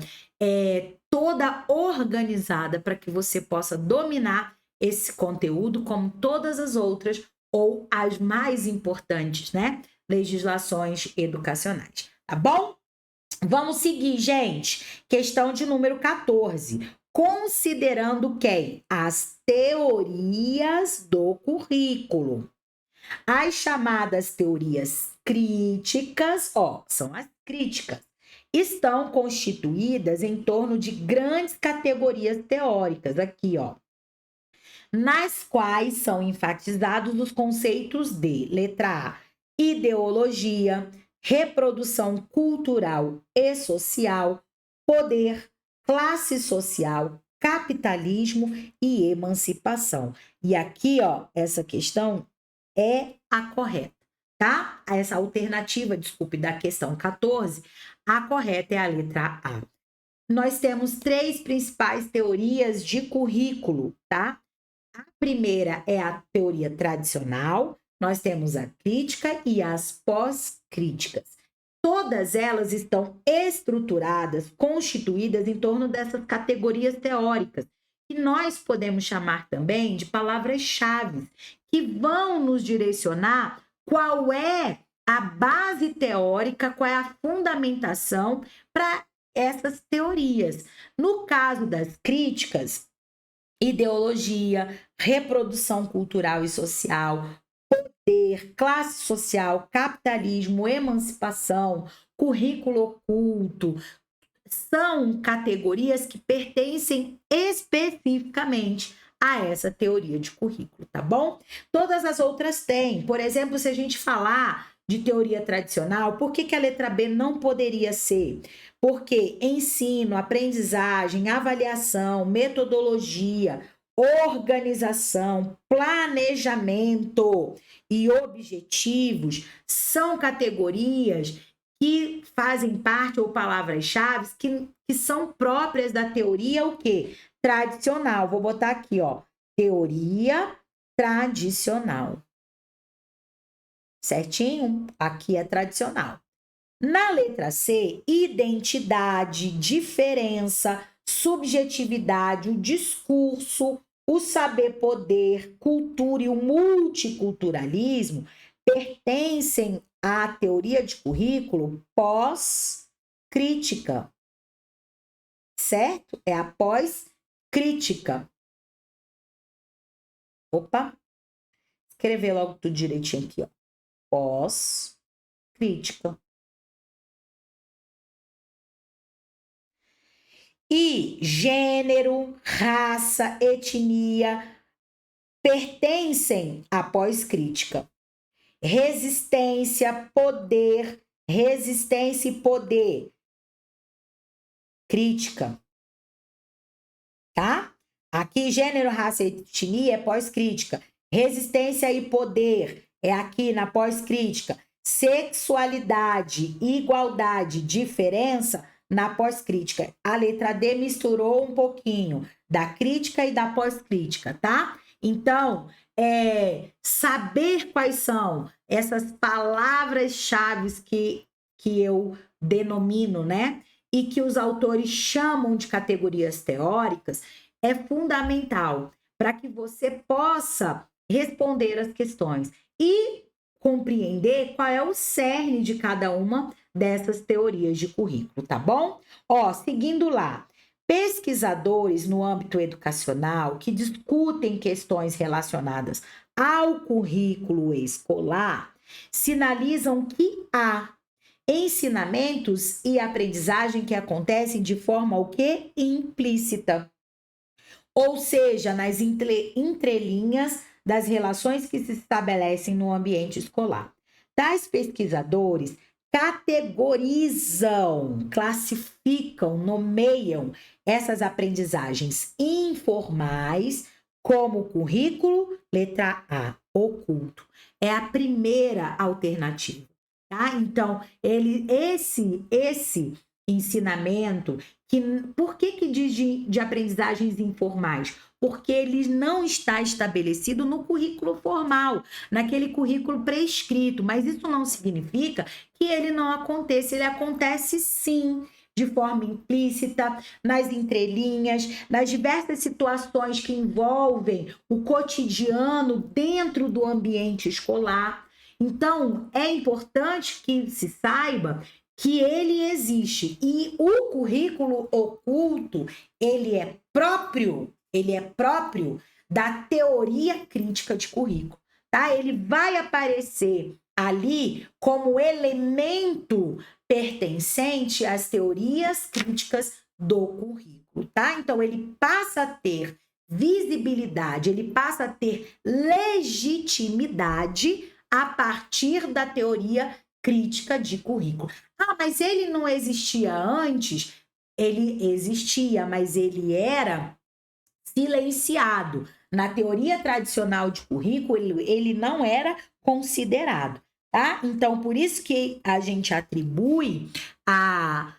toda organizada para que você possa dominar esse conteúdo, como todas as outras, ou as mais importantes, né? Legislações educacionais, tá bom? Vamos seguir, gente. Questão de número 14. Considerando quem? As teorias do currículo. As chamadas teorias críticas, ó, são as críticas, estão constituídas em torno de grandes categorias teóricas, aqui, ó, nas quais são enfatizados os conceitos de, letra A, ideologia, reprodução cultural e social, poder, classe social, capitalismo e emancipação. E aqui, ó, essa questão é a correta, tá? Essa alternativa, desculpe, da questão 14, a correta é a letra A. Nós temos 3 principais teorias de currículo, tá? A primeira é a teoria tradicional, nós temos a crítica e as pós-críticas. Todas elas estão estruturadas, constituídas em torno dessas categorias teóricas, que nós podemos chamar também de palavras-chave, que vão nos direcionar qual é a base teórica, qual é a fundamentação para essas teorias. No caso das críticas, ideologia, reprodução cultural e social, poder, classe social, capitalismo, emancipação, currículo oculto, são categorias que pertencem especificamente a essa teoria de currículo, tá bom? Todas as outras têm. Por exemplo, se a gente falar de teoria tradicional, por que a letra B não poderia ser? Porque ensino, aprendizagem, avaliação, metodologia, organização, planejamento e objetivos são categorias que fazem parte, ou palavras-chave, que são próprias da teoria, o quê? Tradicional. Vou botar aqui, ó, teoria tradicional. Certinho? Aqui é tradicional. Na letra C, identidade, diferença, subjetividade, o discurso, o saber-poder, cultura e o multiculturalismo pertencem à teoria de currículo pós-crítica, certo? É a pós-crítica. Opa, escrever logo tudo direitinho aqui, ó. Pós-crítica. E gênero, raça, etnia pertencem à pós-crítica. Resistência e poder. Crítica. Tá? Aqui, gênero, raça e etnia é pós-crítica. Resistência e poder é aqui na pós-crítica. Sexualidade, igualdade, diferença na pós-crítica. A letra D misturou um pouquinho da crítica e da pós-crítica, tá? Então, saber quais são essas palavras-chave que eu denomino, né? E que os autores chamam de categorias teóricas, é fundamental para que você possa responder as questões e compreender qual é o cerne de cada uma dessas teorias de currículo, tá bom? Ó, seguindo lá, pesquisadores no âmbito educacional que discutem questões relacionadas ao currículo escolar sinalizam que há ensinamentos e aprendizagem que acontecem de forma o quê? Implícita. Ou seja, nas entrelinhas das relações que se estabelecem no ambiente escolar. Tais pesquisadores categorizam, classificam, nomeiam essas aprendizagens informais como currículo, letra A, oculto. É a primeira alternativa, tá? Então, esse ensinamento, por que diz de aprendizagens informais? Porque ele não está estabelecido no currículo formal, naquele currículo prescrito, mas isso não significa que ele não aconteça, ele acontece sim, de forma implícita, nas entrelinhas, nas diversas situações que envolvem o cotidiano dentro do ambiente escolar. Então, é importante que se saiba que ele existe e o currículo oculto, ele é próprio da teoria crítica de currículo, tá? Ele vai aparecer ali como elemento pertencente às teorias críticas do currículo, tá? Então, ele passa a ter visibilidade, ele passa a ter legitimidade a partir da teoria crítica de currículo. Ah, mas ele não existia antes? Ele existia, mas ele era silenciado. Na teoria tradicional de currículo, ele não era considerado, tá? Então, por isso que a gente atribui a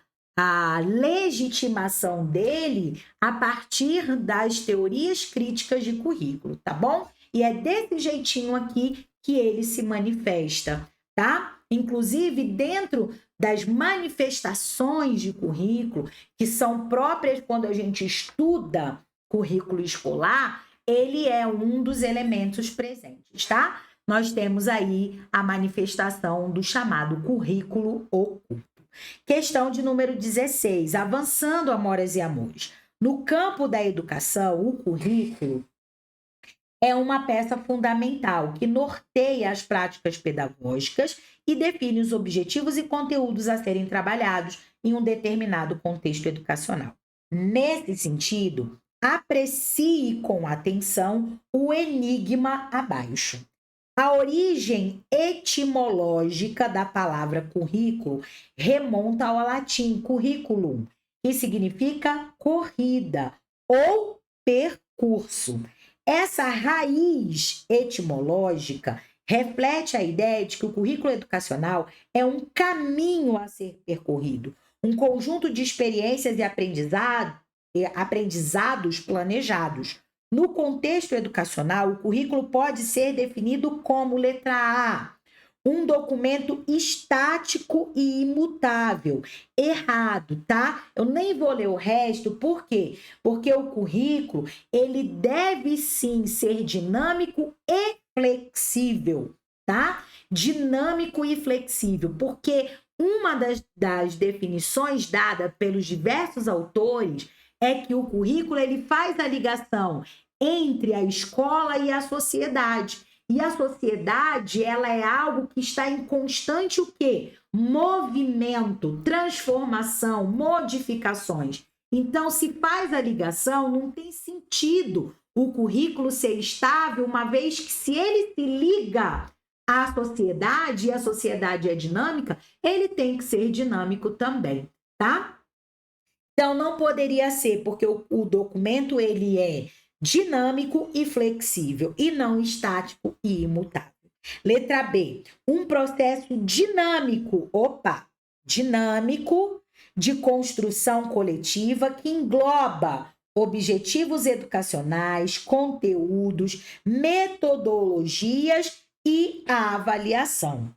legitimação dele a partir das teorias críticas de currículo, tá bom? E é desse jeitinho aqui que ele se manifesta, tá? Inclusive, dentro das manifestações de currículo, que são próprias quando a gente estuda currículo escolar, ele é um dos elementos presentes, tá? Nós temos aí a manifestação do chamado currículo oculto. Questão de número 16, avançando, amoras e amores. No campo da educação, o currículo é uma peça fundamental que norteia as práticas pedagógicas e define os objetivos e conteúdos a serem trabalhados em um determinado contexto educacional. Nesse sentido, aprecie com atenção o enigma abaixo. A origem etimológica da palavra currículo remonta ao latim curriculum, que significa corrida ou percurso. Essa raiz etimológica reflete a ideia de que o currículo educacional é um caminho a ser percorrido, um conjunto de experiências e aprendizados planejados. No contexto educacional, o currículo pode ser definido como letra A, um documento estático e imutável. Errado, tá? Eu nem vou ler o resto, por quê? Porque o currículo, ele deve sim ser dinâmico e flexível, tá? Dinâmico e flexível, porque uma das definições dadas pelos diversos autores é que o currículo ele faz a ligação entre a escola e a sociedade. E a sociedade, ela é algo que está em constante o quê? Movimento, transformação, modificações. Então, se faz a ligação, não tem sentido o currículo ser estável, uma vez que se ele se liga à sociedade, e a sociedade é dinâmica, ele tem que ser dinâmico também, tá? Então, não poderia ser, porque o documento, ele é dinâmico e flexível, e não estático e imutável. Letra B, um processo dinâmico, dinâmico de construção coletiva que engloba objetivos educacionais, conteúdos, metodologias e a avaliação.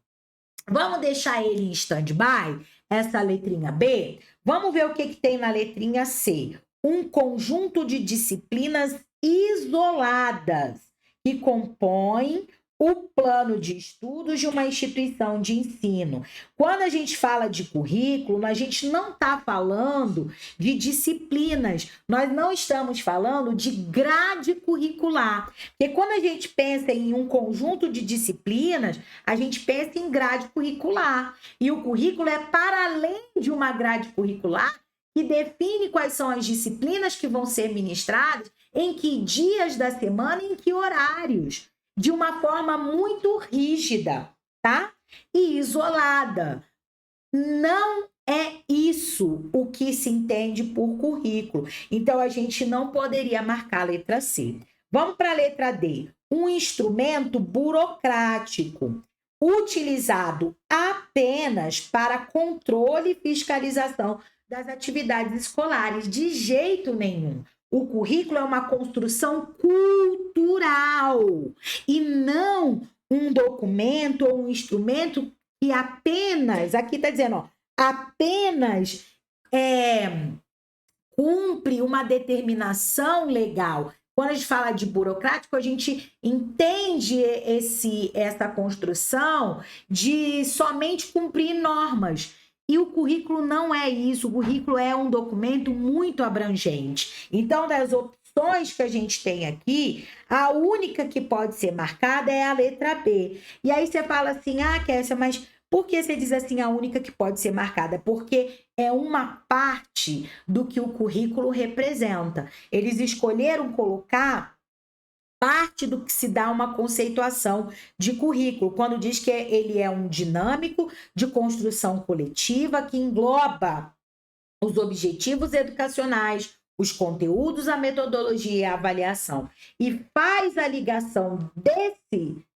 Vamos deixar ele em stand-by, essa letrinha B? Vamos ver o que tem na letrinha C. Um conjunto de disciplinas isoladas que compõem o plano de estudos de uma instituição de ensino. Quando a gente fala de currículo, a gente não está falando de disciplinas, nós não estamos falando de grade curricular. Porque quando a gente pensa em um conjunto de disciplinas, a gente pensa em grade curricular. E o currículo é para além de uma grade curricular que define quais são as disciplinas que vão ser ministradas, em que dias da semana, em que horários, de uma forma muito rígida, tá? E isolada. Não é isso o que se entende por currículo. Então, a gente não poderia marcar a letra C. Vamos para a letra D. Um instrumento burocrático, utilizado apenas para controle e fiscalização das atividades escolares. De jeito nenhum. O currículo é uma construção cultural e não um documento ou um instrumento que apenas, aqui está dizendo, apenas cumpre uma determinação legal. Quando a gente fala de burocrático, a gente entende essa construção de somente cumprir normas. E o currículo não é isso, o currículo é um documento muito abrangente. Então, das opções que a gente tem aqui, a única que pode ser marcada é a letra B. E aí você fala assim, Kessia, mas por que você diz assim a única que pode ser marcada? Porque é uma parte do que o currículo representa. Eles escolheram colocar parte do que se dá uma conceituação de currículo, quando diz que ele é um dinâmico de construção coletiva que engloba os objetivos educacionais, os conteúdos, a metodologia e a avaliação. E faz a ligação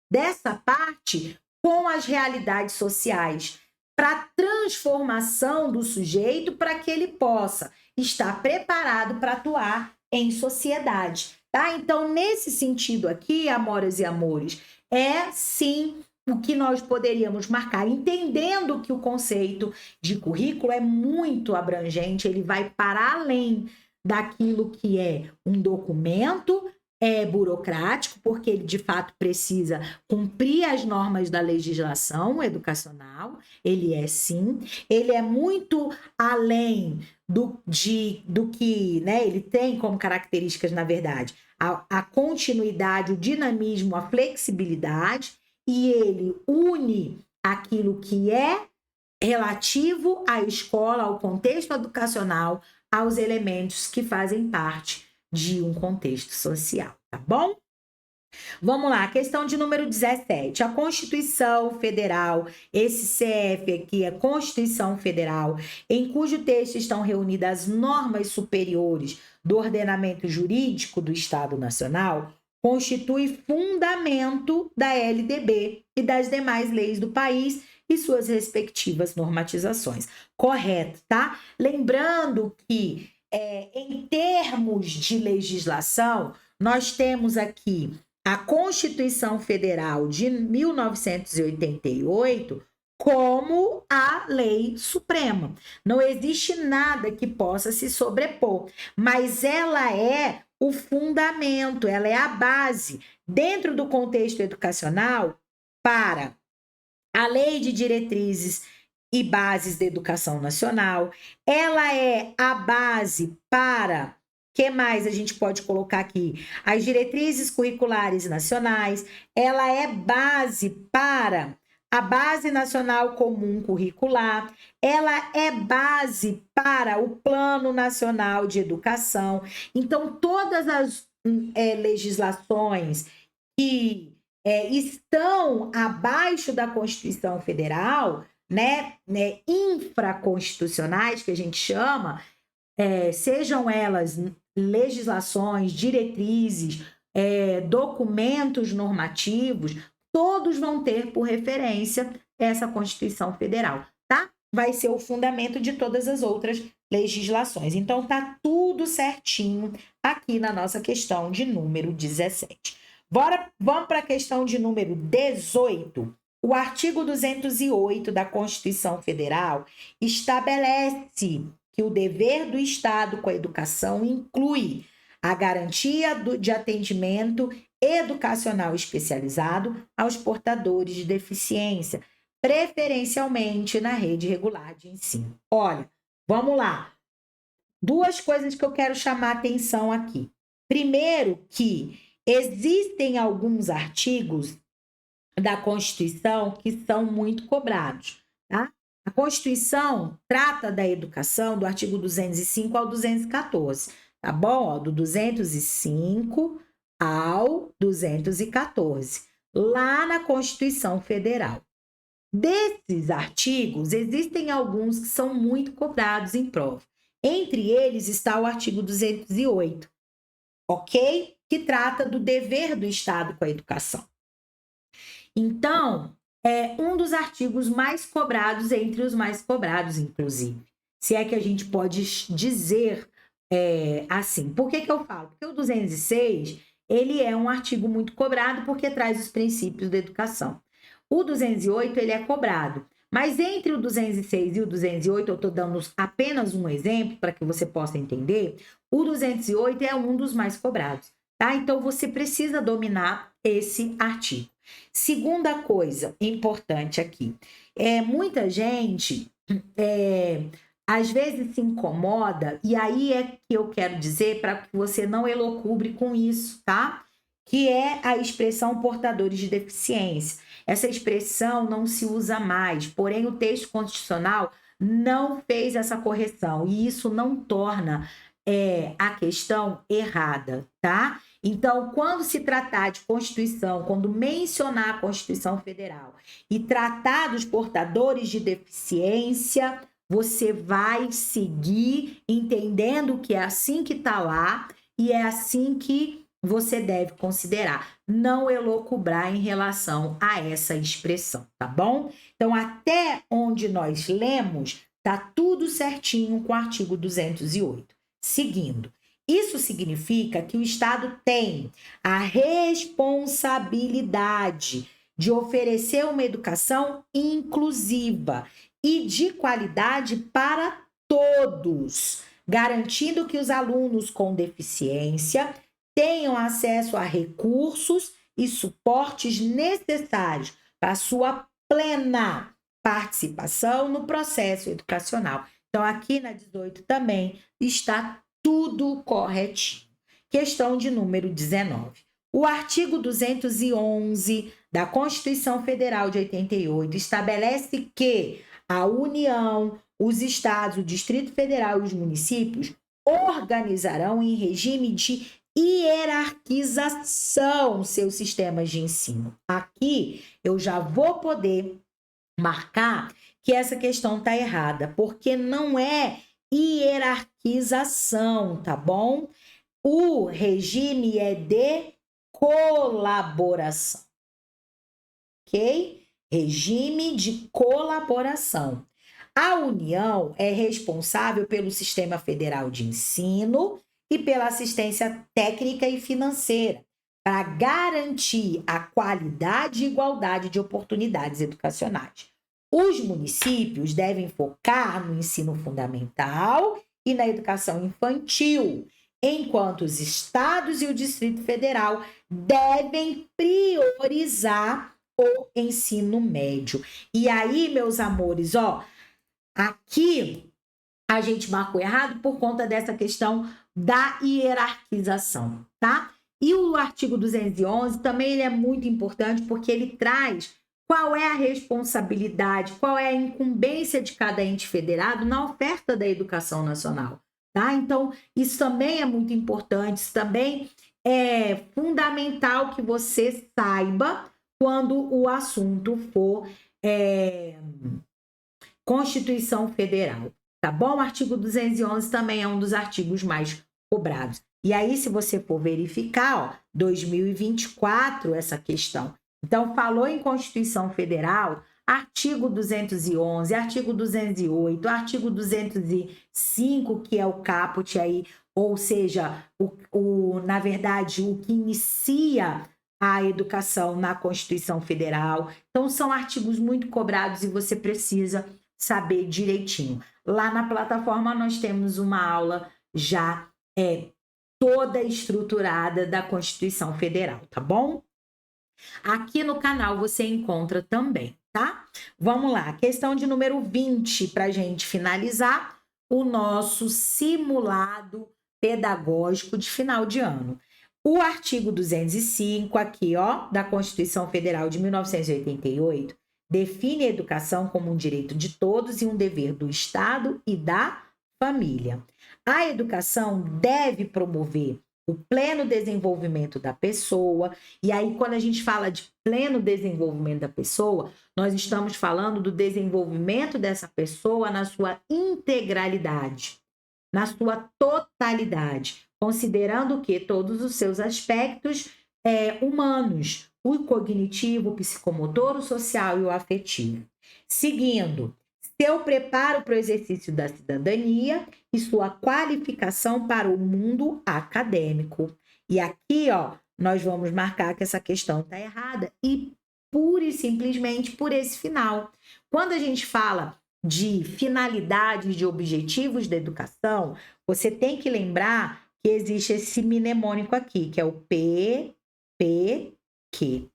dessa parte com as realidades sociais, para a transformação do sujeito para que ele possa estar preparado para atuar em sociedade. Tá? Então, nesse sentido aqui, amoras e amores, é sim o que nós poderíamos marcar, entendendo que o conceito de currículo é muito abrangente, ele vai para além daquilo que é um documento burocrático, porque ele de fato precisa cumprir as normas da legislação educacional, ele é sim, ele é muito além do que, né, ele tem como características, na verdade, a continuidade, o dinamismo, a flexibilidade, e ele une aquilo que é relativo à escola, ao contexto educacional, aos elementos que fazem parte de um contexto social, tá bom? Vamos lá, questão de número 17. A Constituição Federal, esse CF aqui é Constituição Federal, em cujo texto estão reunidas as normas superiores do ordenamento jurídico do Estado Nacional, constitui fundamento da LDB e das demais leis do país e suas respectivas normatizações. Correto, tá? Lembrando que, em termos de legislação, nós temos aqui a Constituição Federal de 1988 como a lei suprema. Não existe nada que possa se sobrepor, mas ela é o fundamento, ela é a base dentro do contexto educacional para a Lei de Diretrizes e Bases da Educação Nacional. Ela é a base para, que mais a gente pode colocar aqui? As diretrizes curriculares nacionais. Ela é base para a Base Nacional Comum Curricular. Ela é base para o Plano Nacional de Educação. Então, todas as legislações que estão abaixo da Constituição Federal, né, infraconstitucionais, que a gente chama, sejam elas legislações, diretrizes, documentos normativos, todos vão ter por referência essa Constituição Federal, tá? Vai ser o fundamento de todas as outras legislações. Então, tá tudo certinho aqui na nossa questão de número 17. Vamos para a questão de número 18. O artigo 208 da Constituição Federal estabelece que o dever do Estado com a educação inclui a garantia de atendimento educacional especializado aos portadores de deficiência, preferencialmente na rede regular de ensino. Olha, vamos lá. Duas coisas que eu quero chamar a atenção aqui. Primeiro, que existem alguns artigos da Constituição que são muito cobrados, tá? A Constituição trata da educação do artigo 205 ao 214, tá bom? Ó, do 205 ao 214, lá na Constituição Federal. Desses artigos, existem alguns que são muito cobrados em prova. Entre eles está o artigo 208, ok? Que trata do dever do Estado com a educação. Então, é um dos artigos mais cobrados, entre os mais cobrados, inclusive. Se é que a gente pode dizer assim. Por que eu falo? Porque o 206, ele é um artigo muito cobrado porque traz os princípios da educação. O 208, ele é cobrado. Mas entre o 206 e o 208, eu estou dando apenas um exemplo para que você possa entender, o 208 é um dos mais cobrados, tá? Então, você precisa dominar esse artigo. Segunda coisa importante aqui, muita gente às vezes se incomoda, e aí é que eu quero dizer para que você não elucubre com isso, tá? Que é a expressão portadores de deficiência. Essa expressão não se usa mais, porém o texto constitucional não fez essa correção, e isso não torna a questão errada, tá? Então, quando se tratar de Constituição, quando mencionar a Constituição Federal e tratar dos portadores de deficiência, você vai seguir entendendo que é assim que está lá e é assim que você deve considerar. Não elocubrar em relação a essa expressão, tá bom? Então, até onde nós lemos, tá tudo certinho com o artigo 208. Seguindo. Isso significa que o Estado tem a responsabilidade de oferecer uma educação inclusiva e de qualidade para todos, garantindo que os alunos com deficiência tenham acesso a recursos e suportes necessários para sua plena participação no processo educacional. Então, aqui na 18 também está tudo corretinho. Questão de número 19. O artigo 211 da Constituição Federal de 88 estabelece que a União, os estados, o Distrito Federal e os municípios organizarão em regime de hierarquização seus sistemas de ensino. Aqui eu já vou poder marcar que essa questão está errada, porque não é hierarquização, tá bom? O regime é de colaboração, ok? Regime de colaboração. A União é responsável pelo Sistema Federal de Ensino e pela assistência técnica e financeira para garantir a qualidade e igualdade de oportunidades educacionais. Os municípios devem focar no ensino fundamental e na educação infantil, enquanto os estados e o Distrito Federal devem priorizar o ensino médio. E aí, meus amores, ó, aqui a gente marcou errado por conta dessa questão da hierarquização, tá? E o artigo 211 também ele é muito importante porque ele traz qual é a responsabilidade, qual é a incumbência de cada ente federado na oferta da educação nacional, tá? Então, isso também é muito importante, isso também é fundamental que você saiba quando o assunto for Constituição Federal, tá bom? O artigo 211 também é um dos artigos mais cobrados. E aí, se você for verificar, ó, 2024, essa questão. Então, falou em Constituição Federal, artigo 211, artigo 208, artigo 205, que é o caput aí, ou seja, na verdade, o que inicia a educação na Constituição Federal. Então, são artigos muito cobrados e você precisa saber direitinho. Lá na plataforma, nós temos uma aula já toda estruturada da Constituição Federal, tá bom? Aqui no canal você encontra também, tá? Vamos lá, questão de número 20, para a gente finalizar o nosso simulado pedagógico de final de ano. O artigo 205 aqui, ó, da Constituição Federal de 1988, define a educação como um direito de todos e um dever do Estado e da família. A educação deve promover o pleno desenvolvimento da pessoa, e aí quando a gente fala de pleno desenvolvimento da pessoa, nós estamos falando do desenvolvimento dessa pessoa na sua integralidade, na sua totalidade, considerando que todos os seus aspectos humanos, o cognitivo, o psicomotor, o social e o afetivo. Seguindo, seu preparo para o exercício da cidadania e sua qualificação para o mundo acadêmico. E aqui, ó, nós vamos marcar que essa questão está errada e pura e simplesmente por esse final. Quando a gente fala de finalidades, de objetivos da educação, você tem que lembrar que existe esse mnemônico aqui, que é o P, P, Q.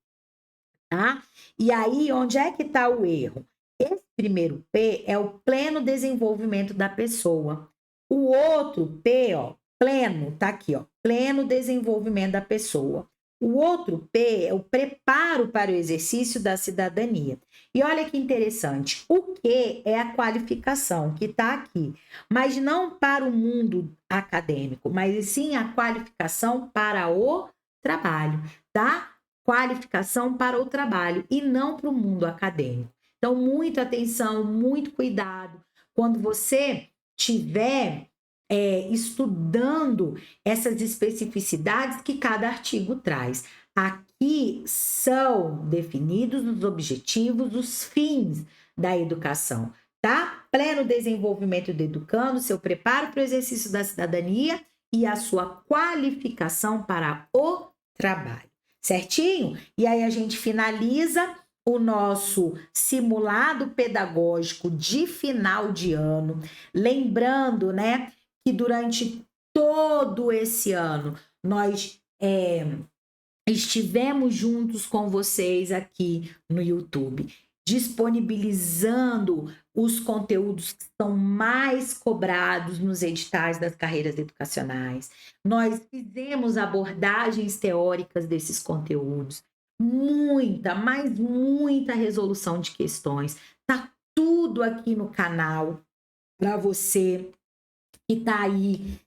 Tá? E aí, onde é que está o erro? Esse primeiro P é o pleno desenvolvimento da pessoa. O outro P, ó, pleno, tá aqui, ó, pleno desenvolvimento da pessoa. O outro P é o preparo para o exercício da cidadania. E olha que interessante, o Q é a qualificação que está aqui, mas não para o mundo acadêmico, mas sim a qualificação para o trabalho, tá? Qualificação para o trabalho e não para o mundo acadêmico. Então, muita atenção, muito cuidado quando você estiver estudando essas especificidades que cada artigo traz. Aqui são definidos os objetivos, os fins da educação, tá? Pleno desenvolvimento do educando, seu preparo para o exercício da cidadania e a sua qualificação para o trabalho, certinho? E aí a gente finaliza o nosso simulado pedagógico de final de ano, lembrando, né, que durante todo esse ano nós estivemos juntos com vocês aqui no YouTube, disponibilizando os conteúdos que são mais cobrados nos editais das carreiras educacionais. Nós fizemos abordagens teóricas desses conteúdos, muita, mas muita resolução de questões. Tá tudo aqui no canal para você que está aí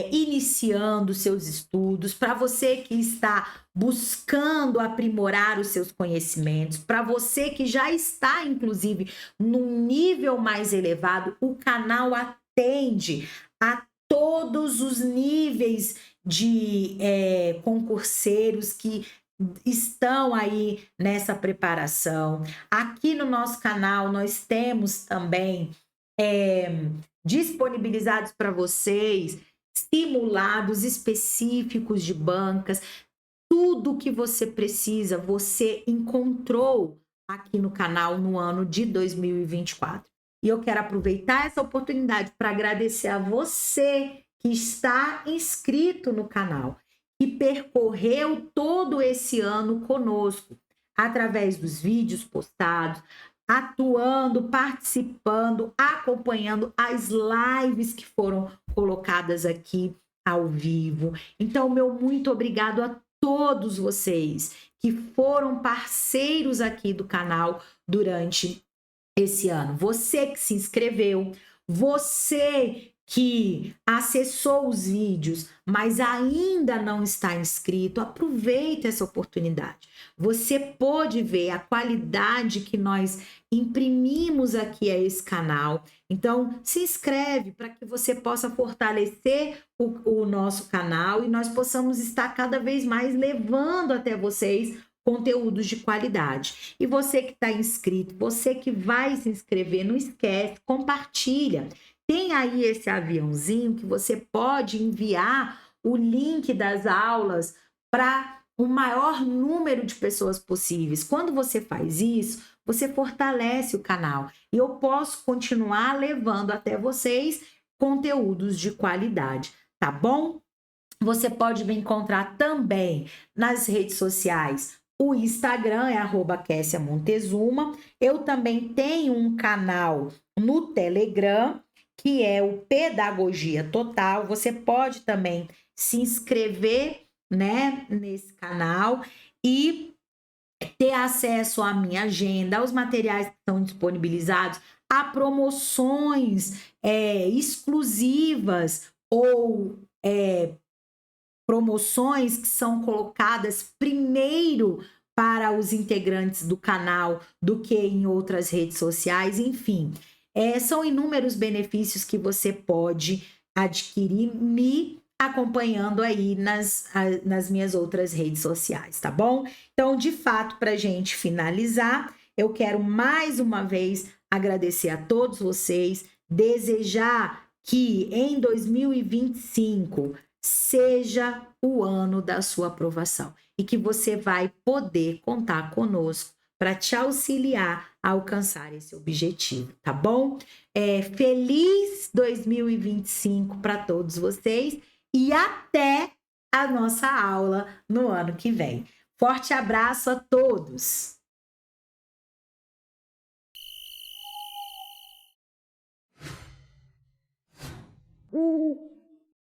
iniciando seus estudos, para você que está buscando aprimorar os seus conhecimentos, para você que já está, inclusive, num nível mais elevado, o canal atende a todos os níveis de concurseiros que estão aí nessa preparação. Aqui no nosso canal nós temos também disponibilizados para vocês simulados específicos de bancas. Tudo que você precisa, você encontrou aqui no canal no ano de 2024. E eu quero aproveitar essa oportunidade para agradecer a você que está inscrito no canal, que percorreu todo esse ano conosco, através dos vídeos postados, atuando, participando, acompanhando as lives que foram colocadas aqui ao vivo. Então, meu muito obrigado a todos vocês que foram parceiros aqui do canal durante esse ano. Você que se inscreveu, você que acessou os vídeos, mas ainda não está inscrito, aproveita essa oportunidade. Você pode ver a qualidade que nós imprimimos aqui a esse canal. Então, se inscreve para que você possa fortalecer o nosso canal e nós possamos estar cada vez mais levando até vocês conteúdos de qualidade. E você que está inscrito, você que vai se inscrever, não esquece, compartilha. Tem aí esse aviãozinho que você pode enviar o link das aulas para o maior número de pessoas possíveis. Quando você faz isso, você fortalece o canal e eu posso continuar levando até vocês conteúdos de qualidade, tá bom? Você pode me encontrar também nas redes sociais. O Instagram é @KessiaMontezuma. Eu também tenho um canal no Telegram, que é o Pedagogia Total. Você pode também se inscrever, né, nesse canal e ter acesso à minha agenda, aos materiais que estão disponibilizados, a promoções exclusivas ou promoções que são colocadas primeiro para os integrantes do canal do que em outras redes sociais, enfim. São inúmeros benefícios que você pode adquirir me acompanhando aí nas minhas outras redes sociais, tá bom? Então, de fato, para a gente finalizar, eu quero mais uma vez agradecer a todos vocês, desejar que em 2025 seja o ano da sua aprovação e que você vai poder contar conosco para te auxiliar a alcançar esse objetivo, tá bom? Feliz 2025 para todos vocês e até a nossa aula no ano que vem. Forte abraço a todos!